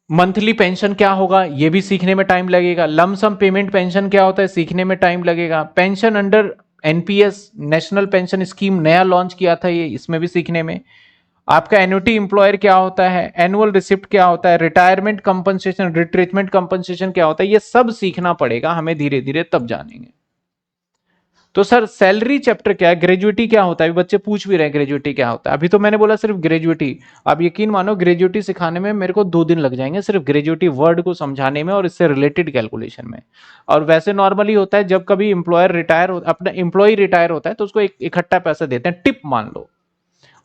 A: मंथली पेंशन क्या होगा ये भी सीखने में टाइम लगेगा। लमसम पेमेंट पेंशन क्या होता है सीखने में टाइम लगेगा। Pension under NPS, national pension scheme, नया लॉन्च किया था ये, इसमें भी सीखने में। आपका एन्युटी एम्प्लॉयर क्या होता है, एनुअल रिसिप्ट क्या होता है, रिटायरमेंट कंपनसेशन, रिट्रीटमेंट कंपनसेशन क्या होता है, ये सब सीखना पड़ेगा हमें धीरे धीरे, तब जानेंगे। तो सर सैलरी चैप्टर क्या है, ग्रेजुएटी क्या होता है, अभी बच्चे पूछ भी रहे हैं ग्रेजुएटी क्या होता है। अभी तो मैंने बोला सिर्फ ग्रेजुएटी, आप यकीन मानो ग्रेजुएटी सिखाने में मेरे को 2 दिन लग जाएंगे सिर्फ ग्रेजुएटी वर्ड को समझाने में और इससे रिलेटेड कैलकुलेशन में। और वैसे नॉर्मली होता है जब कभी इंप्लॉयर रिटायर, अपना एम्प्लॉय रिटायर होता है तो उसको एक इकट्ठा पैसा देते हैं, टिप मान लो।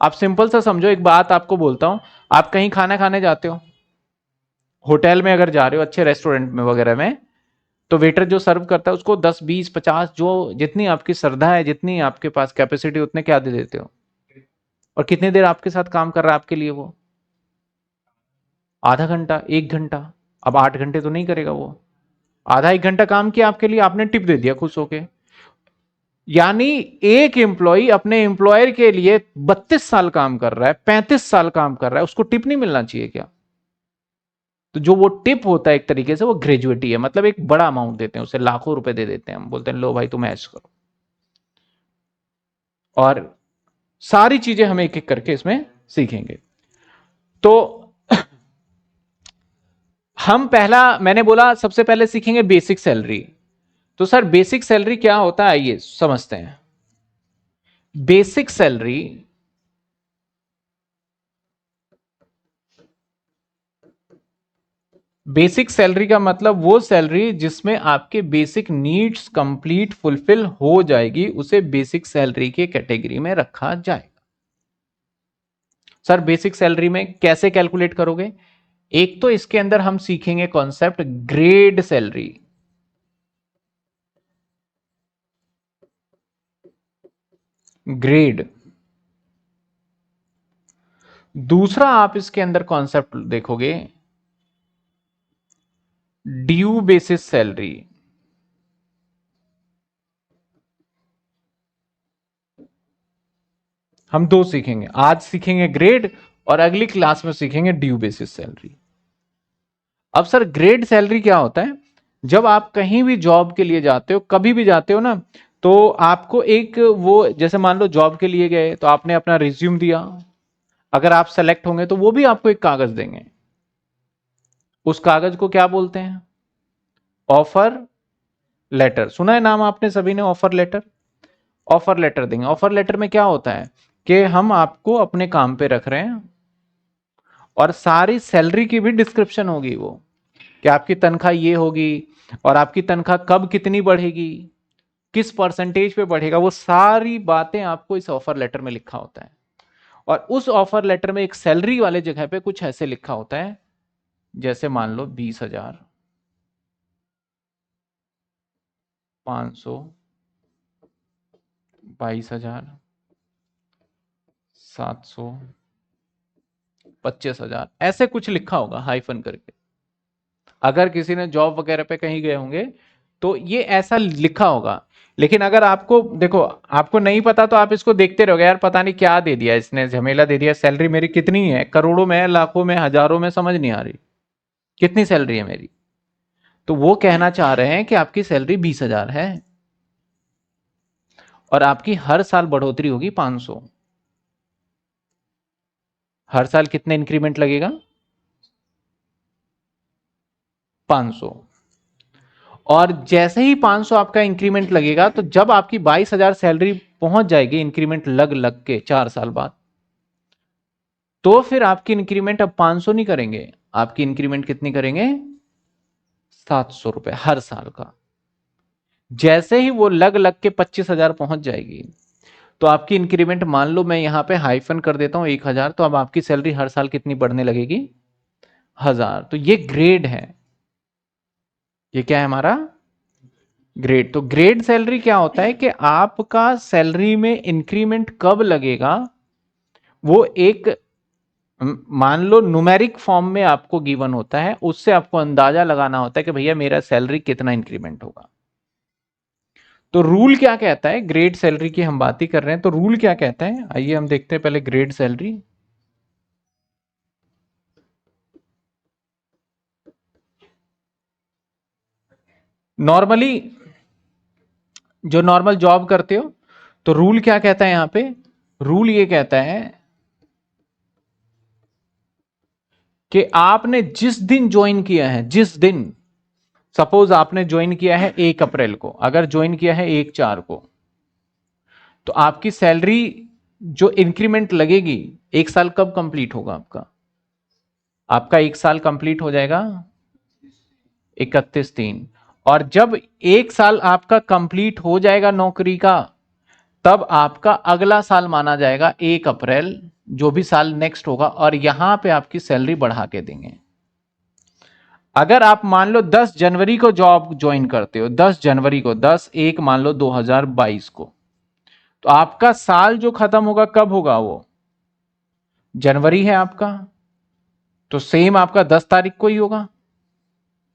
A: आप सिंपल सा समझो, एक बात आपको बोलता हूं, आप कहीं खाना खाने जाते हो, होटल में अगर जा रहे हो, अच्छे रेस्टोरेंट में वगैरह में, तो वेटर जो सर्व करता है उसको 10 20 50 जो जितनी आपकी श्रद्धा है, जितनी आपके पास कैपेसिटी, उतने क्या दे देते हो। और कितनी देर आपके साथ काम कर रहा है आपके लिए वो? आधा घंटा, 1 घंटा। अब 8 घंटे तो नहीं करेगा वो, आधा 1 घंटा काम किया आपके लिए, आपने टिप दे दिया खुश होके। यानी एक एम्प्लॉय अपने एम्प्लॉयर के लिए 32 साल काम कर रहा है, 35 साल काम कर रहा है, उसको टिप नहीं मिलना चाहिए क्या? तो जो वो टिप होता है एक तरीके से वो ग्रेजुएटी है, मतलब एक बड़ा अमाउंट देते हैं उसे, लाखों रुपए दे देते हैं, हम बोलते हैं लो भाई तुम ऐश करो। और सारी चीजें हम एक एक करके इसमें सीखेंगे। तो हम पहला, मैंने बोला सबसे पहले सीखेंगे बेसिक सैलरी। तो सर बेसिक सैलरी क्या होता है आइए समझते हैं। बेसिक सैलरी, बेसिक सैलरी का मतलब वो सैलरी जिसमें आपके बेसिक नीड्स कंप्लीट फुलफिल हो जाएगी, उसे बेसिक सैलरी के कैटेगरी में रखा जाएगा। सर बेसिक सैलरी में कैसे कैलकुलेट करोगे? एक तो इसके अंदर हम सीखेंगे कॉन्सेप्ट ग्रेड सैलरी। ग्रेड। दूसरा आप इसके अंदर कॉन्सेप्ट देखोगे ड्यू बेसिस सैलरी। हम दो सीखेंगे, आज सीखेंगे ग्रेड और अगली क्लास में सीखेंगे ड्यू बेसिस सैलरी। अब सर ग्रेड सैलरी क्या होता है? जब आप कहीं भी जॉब के लिए जाते हो, कभी भी जाते हो ना, तो आपको एक वो, जैसे मान लो जॉब के लिए गए तो आपने अपना रिज्यूम दिया, अगर आप सेलेक्ट होंगे तो वो भी आपको एक कागज देंगे। उस कागज को क्या बोलते हैं? Offer letter. सुना है नाम आपने सभी ने, ऑफर लेटर। ऑफर लेटर देंगे। ऑफर लेटर में क्या होता है? कि हम आपको अपने काम पे रख रहे हैं और सारी सैलरी की भी डिस्क्रिप्शन होगी वो, कि आपकी तनख्वाह ये होगी और आपकी तनख्वाह कब कितनी बढ़ेगी, किस परसेंटेज पे बढ़ेगा, वो सारी बातें आपको इस ऑफर लेटर में लिखा होता है। और उस ऑफर लेटर में एक सैलरी वाले जगह पे कुछ ऐसे लिखा होता है, जैसे मान लो 20,000, 500, 22,000, 700, 25,000, ऐसे कुछ लिखा होगा हाइफन करके। अगर किसी ने जॉब वगैरह पे कहीं गए होंगे तो ये ऐसा लिखा होगा। लेकिन अगर आपको देखो, आपको नहीं पता तो आप इसको देखते रहोगे, यार पता नहीं क्या दे दिया इसने, झमेला दे दिया, सैलरी मेरी कितनी है, करोड़ों में, लाखों में, हजारों में, समझ नहीं आ रही कितनी सैलरी है मेरी। तो वो कहना चाह रहे हैं कि आपकी सैलरी 20,000 है और आपकी हर साल बढ़ोतरी होगी 500। हर साल कितने इंक्रीमेंट लगेगा? 500। और जैसे ही 500 आपका इंक्रीमेंट लगेगा, तो जब आपकी 22,000 सैलरी पहुंच जाएगी इंक्रीमेंट लग लग के 4 साल बाद, तो फिर आपकी इंक्रीमेंट अब 500 नहीं करेंगे, आपकी इंक्रीमेंट कितनी करेंगे? 700 रुपए हर साल का। जैसे ही वो लग लग के 25,000 पहुंच जाएगी, तो आपकी इंक्रीमेंट, मान लो मैं यहां पे हाइफन कर देता हूं 1,000, तो अब आपकी सैलरी हर साल कितनी बढ़ने लगेगी? 1,000। तो ये ग्रेड है, ये क्या है हमारा? ग्रेड। तो ग्रेड सैलरी क्या होता है कि आपका सैलरी में इंक्रीमेंट कब लगेगा, वो एक मान लो न्यूमेरिक फॉर्म में आपको गिवन होता है, उससे आपको अंदाजा लगाना होता है कि भैया मेरा सैलरी कितना इंक्रीमेंट होगा। तो रूल क्या कहता है, ग्रेड सैलरी की हम बात ही कर रहे हैं, तो रूल क्या कहता है, आइए हम देखते हैं पहले ग्रेड सैलरी। नॉर्मली जो नॉर्मल जॉब करते हो, तो रूल क्या कहता है यहां पे? रूल ये कहता है कि आपने जिस दिन ज्वाइन किया है, जिस दिन, सपोज आपने ज्वाइन किया है 1 अप्रैल को, अगर ज्वाइन किया है 1/4 को, तो आपकी सैलरी जो इंक्रीमेंट लगेगी, 1 साल कब कंप्लीट होगा आपका? आपका 1 साल कंप्लीट हो जाएगा 31/3। और जब 1 साल आपका कंप्लीट हो जाएगा नौकरी का, तब आपका अगला साल माना जाएगा 1 अप्रैल, जो भी साल नेक्स्ट होगा, और यहां पे आपकी सैलरी बढ़ा के देंगे। अगर आप मान लो 10 जनवरी को जॉब ज्वाइन करते हो, 10 जनवरी को, 10/1 मान लो 2022 को, तो आपका साल जो खत्म होगा कब होगा? वो जनवरी है आपका, तो सेम आपका 10 तारीख को ही होगा,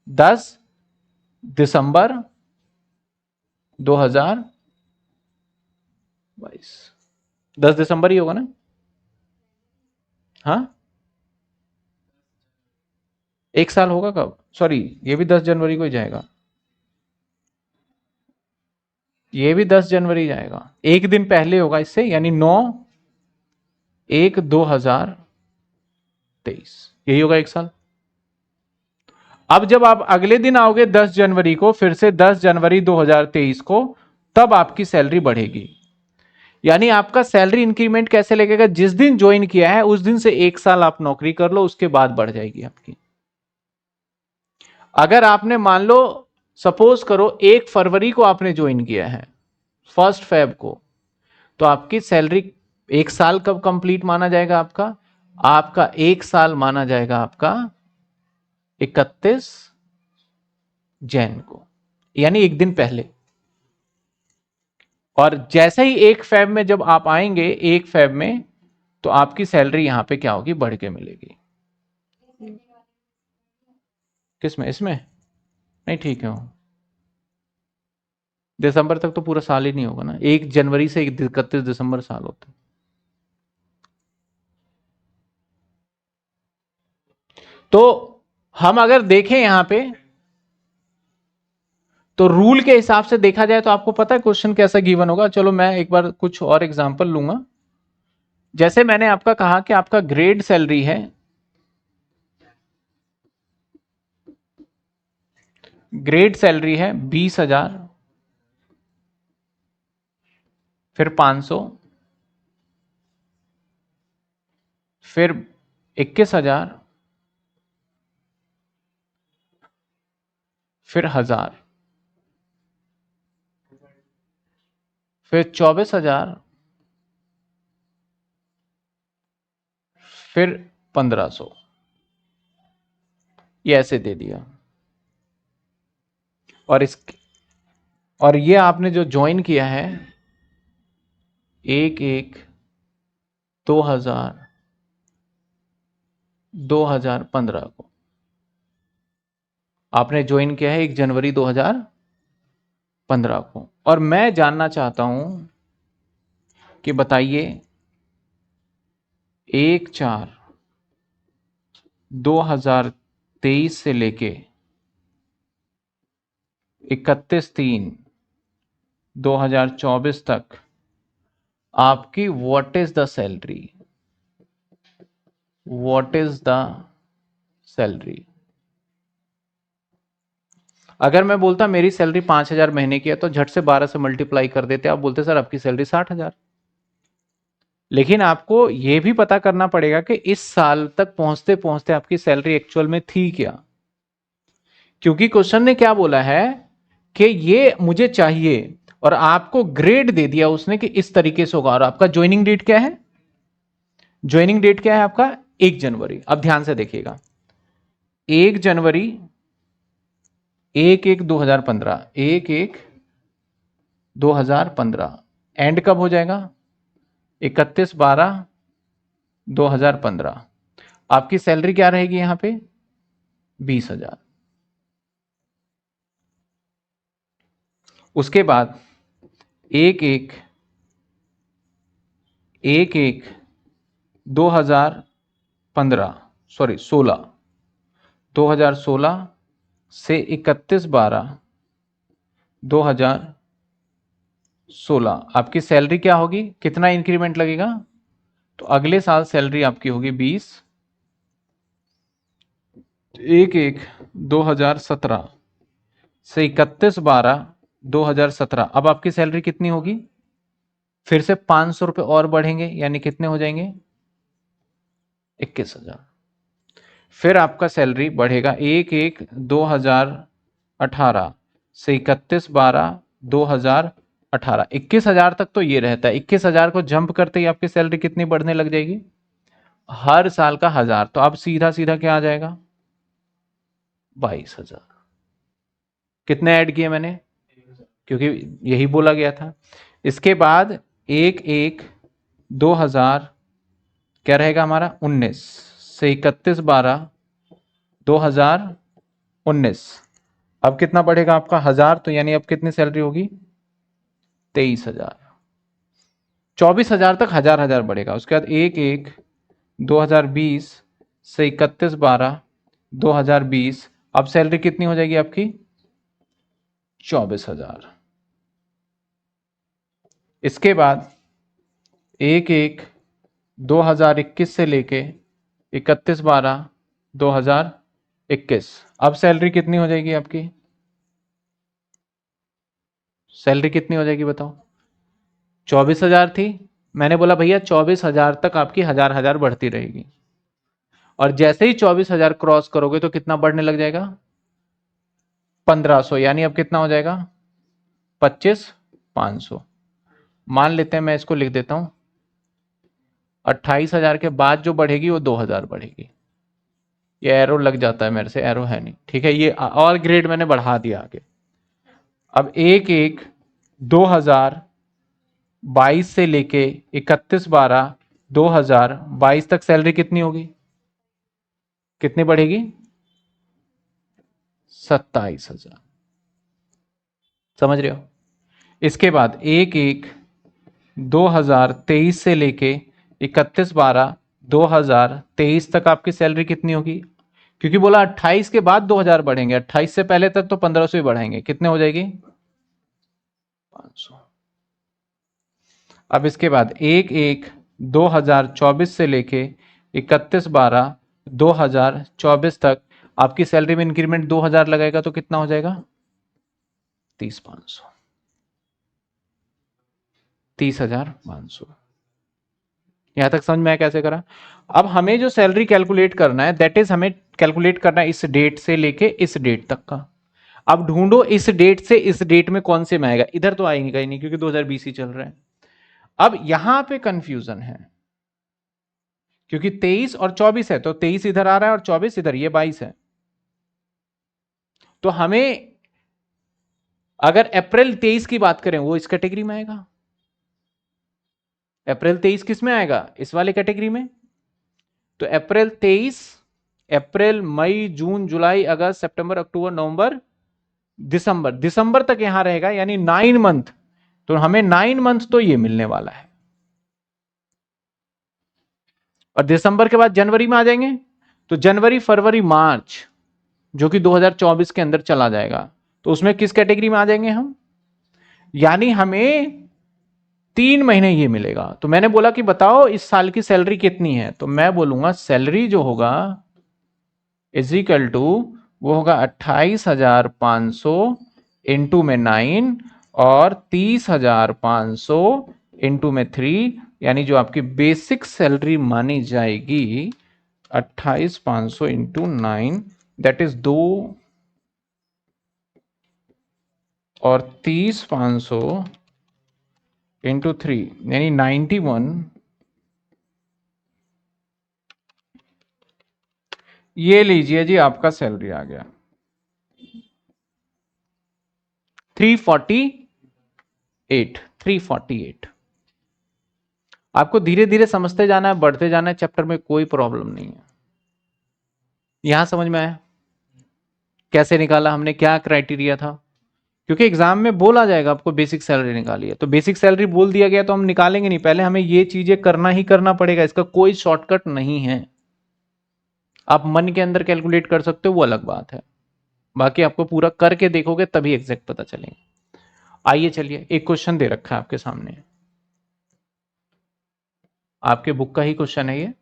A: 10 दिसंबर 2022। 10 दिसंबर ही होगा ना? हाँ, 1 साल होगा कब? सॉरी, ये भी 10 जनवरी को ही जाएगा, ये भी 10 जनवरी जाएगा, एक दिन पहले होगा इससे, यानी 9/1/2023, यही होगा 1 साल। अब जब आप अगले दिन आओगे 10 जनवरी को, फिर से 10 जनवरी 2023 को, तब आपकी सैलरी बढ़ेगी। यानी आपका सैलरी इंक्रीमेंट कैसे लगेगा? जिस दिन ज्वाइन किया है उस दिन से 1 साल आप नौकरी कर लो, उसके बाद बढ़ जाएगी आपकी। अगर आपने मान लो, सपोज करो 1 फरवरी को आपने ज्वाइन किया है, 1 फेब को, तो आपकी सैलरी 1 साल कब कंप्लीट माना जाएगा आपका? आपका 1 साल माना जाएगा आपका 31 जैन को, यानी एक दिन पहले। और जैसे ही 1 फेब में जब आप आएंगे, 1 फेब में, तो आपकी सैलरी यहां पे क्या होगी? बढ़ के मिलेगी। किसमें? इसमें नहीं, ठीक है। दिसंबर तक तो पूरा साल ही नहीं होगा ना, 1 जनवरी से 31 दिसंबर साल होता है। तो हम अगर देखें यहां पे, तो रूल के हिसाब से देखा जाए तो आपको पता है क्वेश्चन कैसा गिवन होगा। चलो मैं एक बार कुछ और एग्जांपल लूंगा। जैसे मैंने आपका कहा कि आपका ग्रेड सैलरी है, ग्रेड सैलरी है 20,000, फिर 500, फिर 21,000, फिर 1,000, फिर 24,000, फिर 1,500। ये ऐसे दे दिया। और इस और ये आपने जो ज्वाइन किया है 1/1 2000 2015 को आपने ज्वाइन किया है 1 जनवरी 2015 को। और मैं जानना चाहता हूं कि बताइए 1/4/2023 से लेके 31/3/2024 तक आपकी what is the salary, what is the salary. अगर मैं बोलता मेरी सैलरी 5,000 महीने की है तो झट से 12 से मल्टीप्लाई कर देते, आप बोलते सर आपकी सैलरी 60,000। लेकिन आपको यह भी पता करना पड़ेगा कि इस साल तक पहुंचते पहुंचते आपकी सैलरी एक्चुअल में थी क्या। क्योंकि क्वेश्चन ने क्या बोला है कि ये मुझे चाहिए और आपको ग्रेड दे दिया उसने कि इस तरीके से होगा। और आपका ज्वाइनिंग डेट क्या है, ज्वाइनिंग डेट क्या है आपका 1 जनवरी। अब ध्यान से देखिएगा 1 जनवरी 1/1/2015, 1/1/2015 एंड कब हो जाएगा 31/12/2015। आपकी सैलरी क्या रहेगी यहां पे 20,000। उसके बाद 1/1/2015 सॉरी 2016 से 31/12/2016 आपकी सैलरी क्या होगी, कितना इंक्रीमेंट लगेगा। तो अगले साल सैलरी आपकी होगी 20। 1/1/2017 से 31/12/2017 अब आपकी सैलरी कितनी होगी, फिर से 500 रुपए और बढ़ेंगे, यानी कितने हो जाएंगे 21,000। फिर आपका सैलरी बढ़ेगा 1/1/2018 से 31/12/2018। 21,000 तक तो ये रहता है। 21,000 को जंप करते ही आपकी सैलरी कितनी बढ़ने लग जाएगी, हर साल का 1,000। तो अब सीधा सीधा क्या आ जाएगा 22,000। कितने ऐड किए मैंने, क्योंकि यही बोला गया था। इसके बाद 1/1/2000 क्या रहेगा हमारा 19 से 31/12/2019। अब कितना बढ़ेगा आपका 1,000, तो यानी अब कितनी सैलरी होगी 23,000। 24,000 तक 1,000 बढ़ेगा। उसके बाद 1/1/2020 से 31/12/2020 अब सैलरी कितनी हो जाएगी आपकी 24,000। इसके बाद 1/1/2021 से लेके 31/12/2021 अब सैलरी कितनी हो जाएगी आपकी, सैलरी कितनी हो जाएगी बताओ। 24,000 थी, मैंने बोला भैया 24,000 तक आपकी 1,000 बढ़ती रहेगी। और जैसे ही 24,000 क्रॉस करोगे तो कितना बढ़ने लग जाएगा 1,500, यानी अब कितना हो जाएगा 25,500। मान लेते हैं, मैं इसको लिख देता हूं 28,000 के बाद जो बढ़ेगी वो 2,000 बढ़ेगी। ये एरो लग जाता है, मेरे से एरो है नहीं, ठीक है। ये और ग्रेड मैंने बढ़ा दिया आगे। अब 1/1/2022 से लेके 31/12/2022 तक सैलरी कितनी होगी, कितनी बढ़ेगी 27,000। समझ रहे हो। इसके बाद 1/1/2023 से लेके 31/12/2023 तक आपकी सैलरी कितनी होगी, क्योंकि बोला 28 के बाद 2,000 बढ़ेंगे, 28 से पहले तक तो 1,500 ही बढ़ाएंगे, कितने हो जाएगी 500। अब इसके बाद 1/1/2024 से लेके 31/12/2024 तक आपकी सैलरी में इंक्रीमेंट 2,000 लगेगा, तो कितना हो जाएगा 30,500। यहां तक समझ में आया कैसे करा? अब हमें जो सैलरी कैलकुलेट करना है दैट इज हमें कैलकुलेट करना है इस डेट से लेके इस डेट तक का। अब ढूंढो इस डेट से इस डेट में कौन से में आएगा, इधर तो आएगा ही नहीं क्योंकि 2020 ही चल रहा है। अब यहां पे कंफ्यूजन है क्योंकि 23 और 24 है, तो 23 इधर आ रहा है और 24 इधर, ये 22 है। तो हमें अगर अप्रैल 23 की बात करें वो इस कैटेगरी में आएगा, अप्रैल 23 किस में आएगा, इस वाले कैटेगरी में। तो अप्रैल 23, अप्रैल मई जून जुलाई अगस्त सितंबर अक्टूबर नवंबर दिसंबर, दिसंबर तक यहां रहेगा, यानी 9 मंथ। तो हमें 9 मंथ तो ये मिलने वाला है। और दिसंबर के बाद जनवरी में आ जाएंगे, तो जनवरी फरवरी मार्च जो कि 2024 के अंदर चला जाएगा, तो उसमें किस कैटेगरी में आ जाएंगे हम, यानी हमें 3 महीने ये मिलेगा। तो मैंने बोला कि बताओ इस साल की सैलरी कितनी है, तो मैं बोलूंगा सैलरी जो होगा इज इक्वल टू, वो होगा 28,500 इंटू में 9 और 30,500 इंटू में 3, यानी जो आपकी बेसिक सैलरी मानी जाएगी 28,500 इंटू 9 दैट इज 2 और 30,500 इंटू 3 यानी 91। ये लीजिए जी आपका सैलरी आ गया 348। आपको धीरे धीरे समझते जाना है, बढ़ते जाना है चैप्टर में, कोई प्रॉब्लम नहीं है। यहां समझ में आया कैसे निकाला हमने, क्या क्राइटेरिया था? क्योंकि एग्जाम में बोला जाएगा आपको बेसिक सैलरी निकालिए, तो बेसिक सैलरी बोल दिया गया तो हम निकालेंगे नहीं, पहले हमें ये चीजें करना ही करना पड़ेगा, इसका कोई शॉर्टकट नहीं है। आप मन के अंदर कैलकुलेट कर सकते हो वो अलग बात है, बाकी आपको पूरा करके देखोगे तभी एग्जैक्ट पता चलेगा। आइए चलिए, एक क्वेश्चन दे रखा है आपके सामने, आपके बुक का ही क्वेश्चन है ये।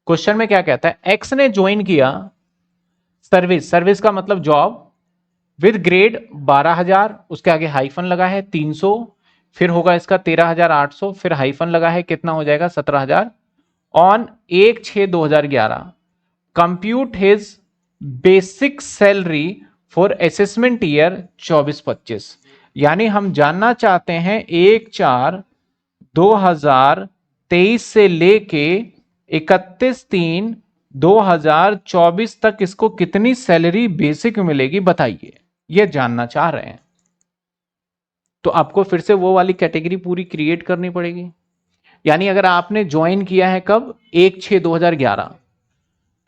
A: क्वेश्चन में क्या कहता है, एक्स ने ज्वाइन किया सर्विस, सर्विस का मतलब जॉब, विद ग्रेड 12,000, उसके आगे हाइफन लगा है 300, फिर होगा इसका 13,800, फिर हाइफन लगा है कितना हो जाएगा 17,000, on 1/6/2011 compute his basic salary for assessment year 24-25। यानी हम जानना चाहते हैं 1/4/2023 से लेके 31/3/2024 तक इसको कितनी सैलरी बेसिक मिलेगी बताइए, ये जानना चाह रहे हैं। तो आपको फिर से वो वाली कैटेगरी पूरी क्रिएट करनी पड़ेगी। यानी अगर आपने ज्वाइन किया है कब, 1/6/2011,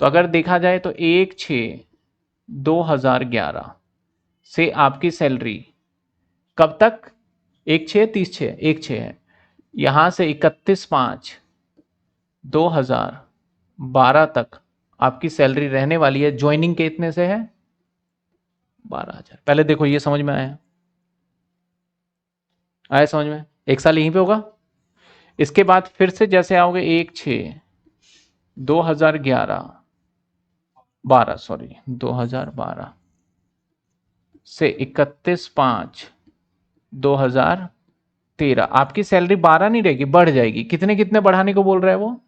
A: तो अगर देखा जाए तो 1/6/2011 से आपकी सैलरी कब तक, 1/6/30, 1/6 है, यहां से 31/5/2012 तक आपकी सैलरी रहने वाली है, ज्वाइनिंग के इतने से है 12,000। पहले देखो ये समझ में आया, आया समझ में, एक साल यहीं पे होगा। इसके बाद फिर से जैसे आओगे 1/6/2011 12 सॉरी 2012 से 31/5/2013 आपकी सैलरी 12 नहीं रहेगी, बढ़ जाएगी। कितने कितने बढ़ाने को बोल रहा है वो,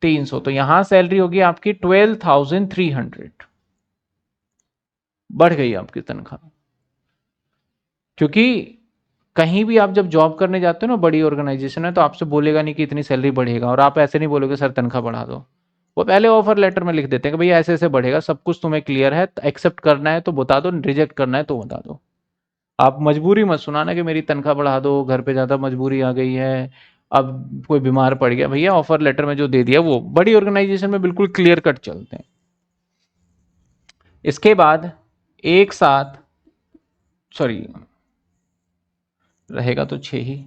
A: 300। तो यहां सैलरी होगी आपकी 12,300, बढ़ गई आपकी तनख्वाह। क्योंकि कहीं भी आप जब जॉब करने जाते हो ना, बड़ी ऑर्गेनाइजेशन है, तो आपसे बोलेगा नहीं कि इतनी सैलरी बढ़ेगा, और आप ऐसे नहीं बोलोगे सर तनख्वाह बढ़ा दो, वो पहले ऑफर लेटर में लिख देते हैं कि भैया ऐसे ऐसे बढ़ेगा, सब कुछ तुम्हें क्लियर है, एक्सेप्ट करना है तो बता दो, रिजेक्ट करना है तो बता दो। आप मजबूरी मत सुनाना कि मेरी तनख्वाह बढ़ा दो, घर पे ज्यादा मजबूरी आ गई है, अब कोई बीमार पड़ गया, भैया ऑफर लेटर में जो दे दिया, वो बड़ी ऑर्गेनाइजेशन में बिल्कुल क्लियर कट चलते हैं। इसके बाद एक साथ सॉरी रहेगा तो 6 ही,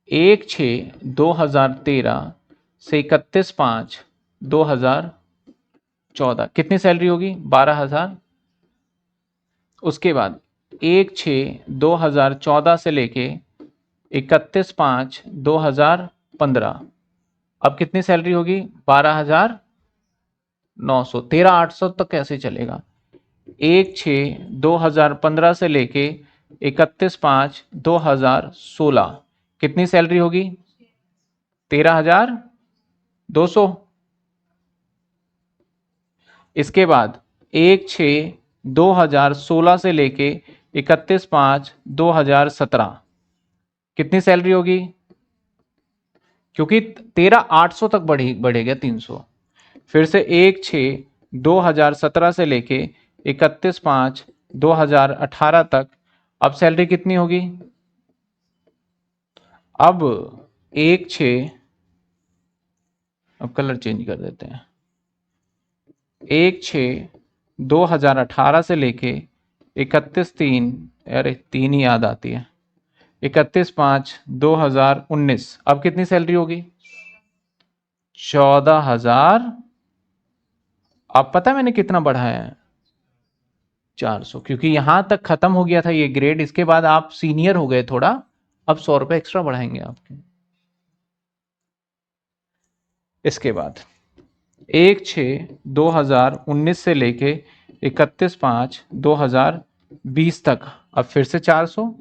A: 1/6/2013 से 31/5/2014 कितनी सैलरी होगी, 12,000। उसके बाद 1/6/2014 से लेके 31/5/2015 अब कितनी सैलरी होगी, 12,900। 13,800 तक कैसे चलेगा, 1/6/2015 से लेके 31/5/2016 कितनी सैलरी होगी? 13,200। इसके बाद 1/6/2016 से लेके 31/5/2017 कितनी सैलरी होगी? क्योंकि 13,800 तक बढ़ेगा 300। फिर से 1/6/2017 से लेके 31/5/2018 तक अब सैलरी कितनी होगी? अब 1/6, अब कलर चेंज कर देते हैं, 1/6/2018 से लेके 31/3, अरे 3 ही याद आती है, 31/5/2019 अब कितनी सैलरी होगी? 14,000। अब पता है मैंने कितना बढ़ाया है? 400, क्योंकि यहां तक खत्म हो गया था ये ग्रेड, इसके बाद आप सीनियर हो गए थोड़ा, अब 100 रुपए एक्स्ट्रा बढ़ाएंगे आपके। इसके बाद 1/6/2019 से लेके 31/5/2020 तक अब फिर से 400,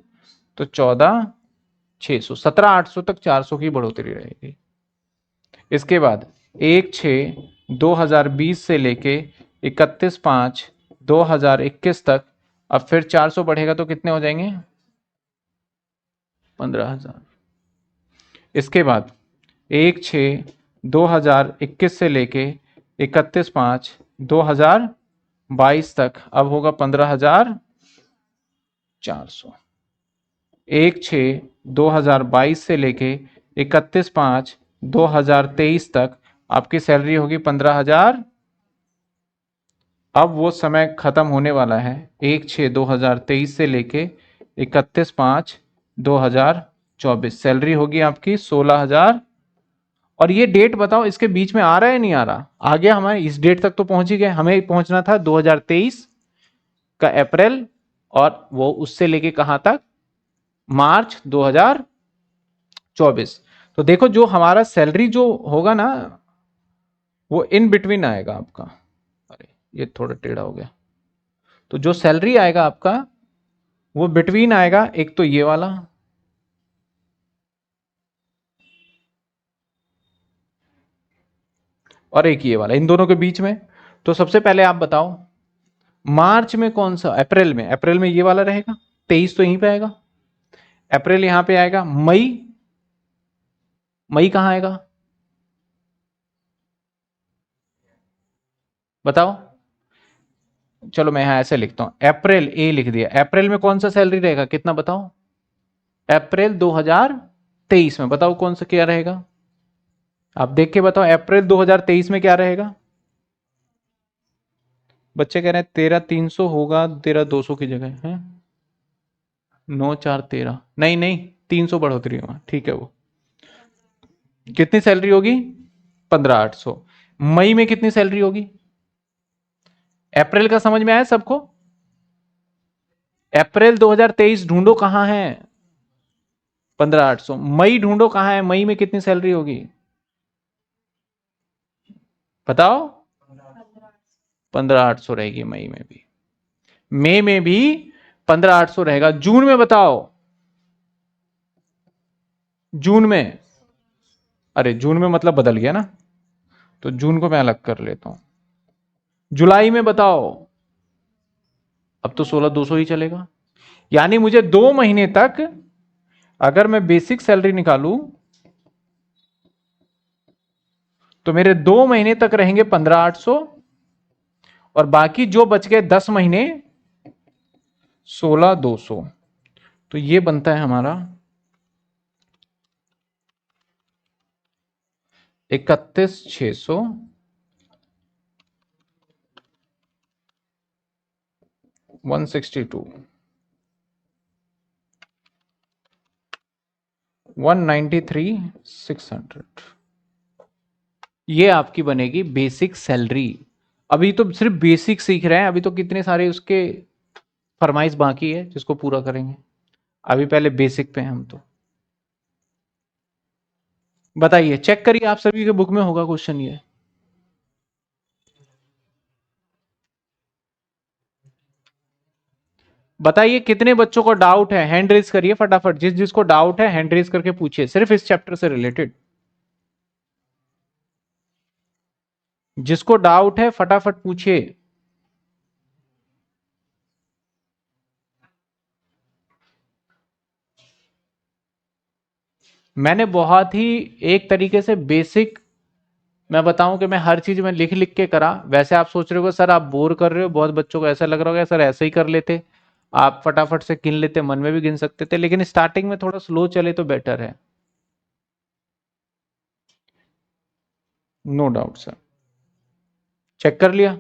A: तो 14,600, 17,800 तक 400 की बढ़ोतरी रहेगी। इसके बाद 1/6/2020 से लेके 31/5/2021 तक अब फिर 400 बढ़ेगा, तो कितने हो जाएंगे? 15,000। इसके बाद 1/6/2021 से लेके 31/5/2022 तक अब होगा 15,400। 1/6/2022 से लेके 31/5/2023 तक आपकी सैलरी होगी 15,000। अब वो समय खत्म होने वाला है 1/6/2023 से लेके 31/5/2024 सैलरी होगी आपकी 16,000। और ये डेट बताओ इसके बीच में आ रहा है नहीं आ रहा? आ गया, हमारे इस डेट तक तो पहुंच ही गए, हमें पहुंचना था 2023 का अप्रैल, और वो उससे लेके कहां तक? मार्च 2024। तो देखो जो हमारा सैलरी जो होगा ना वो इन बिटवीन आएगा आपका। अरे ये थोड़ा टेढ़ा हो गया। तो जो सैलरी आएगा आपका वो बिटवीन आएगा, एक तो ये वाला, और एक ये वाला, इन दोनों के बीच में। तो सबसे पहले आप बताओ मार्च में कौन सा? अप्रैल में ये वाला रहेगा, 23 तो यहीं पे आएगा, अप्रैल यहां पे आएगा, मई कहां आएगा बताओ? चलो मैं यहां ऐसे लिखता हूं, अप्रैल ए लिख दिया। अप्रैल में कौन सा सैलरी रहेगा, कितना बताओ? अप्रैल 2023 में बताओ कौन सा क्या रहेगा? आप देख के बताओ अप्रैल 2023 में क्या रहेगा? बच्चे कह रहे हैं 13,300 होगा, 13,200 की जगह है। 9/4/13, नहीं नहीं, 300 बढ़ोतरी हुआ, ठीक है। वो कितनी सैलरी होगी? 15,800। मई में कितनी सैलरी होगी? अप्रैल का समझ में आया सबको? अप्रैल 2023 ढूंढो कहां है? 15,800। मई ढूंढो कहां है, मई में कितनी सैलरी होगी बताओ? 15,800 रहेगी मई में भी, मई में भी 15,800 रहेगा। जून में बताओ? जून में, अरे जून में मतलब बदल गया ना, तो जून को मैं अलग कर लेता हूं। जुलाई में बताओ? अब तो 16,200 ही चलेगा। यानी मुझे 2 महीने तक अगर मैं बेसिक सैलरी निकालूं तो मेरे 2 महीने तक रहेंगे 15,800, और बाकी जो बच गए 10 महीने 16,200। तो ये बनता है हमारा 31,600, 162, 193,600। ये आपकी बनेगी बेसिक सैलरी। अभी तो सिर्फ बेसिक सीख रहे हैं, अभी तो कितने सारे उसके फरमाइश बाकी है जिसको पूरा करेंगे। अभी पहले बेसिक पे हैं हम तो। बताइए, चेक करिए, आप सभी के बुक में होगा क्वेश्चन ये। बताइए कितने बच्चों को डाउट है, हैंड रेज करिए फटाफट, जिस जिसको डाउट है हैंड रेज करके पूछिए, सिर्फ इस चैप्टर से रिलेटेड। जिसको डाउट है फटाफट पूछिए। मैंने बहुत ही एक तरीके से बेसिक, मैं बताऊं कि मैं हर चीज में लिख लिख के करा। वैसे आप सोच रहे हो सर आप बोर कर रहे हो, बहुत बच्चों को ऐसा लग रहा होगा सर ऐसे ही कर लेते, आप फटाफट से गिन लेते, मन में भी गिन सकते थे, लेकिन स्टार्टिंग में थोड़ा स्लो चले तो बेटर है। No doubt sir. चेक कर लिया?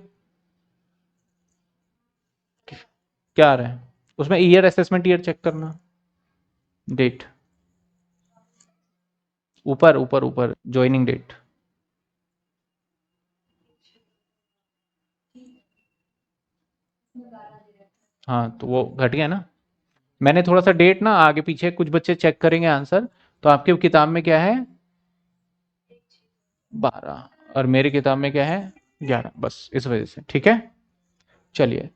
A: क्या आ रहा है उसमें? ईयर, असेसमेंट ईयर चेक करना, डेट, ऊपर ऊपर ऊपर ज्वाइनिंग डेट। हाँ तो वो घट गया ना। मैंने थोड़ा सा डेट ना आगे पीछे, कुछ बच्चे चेक करेंगे आंसर, तो आपकी किताब में क्या है 12 और मेरी किताब में क्या है 11, बस इस वजह से। ठीक है, चलिए।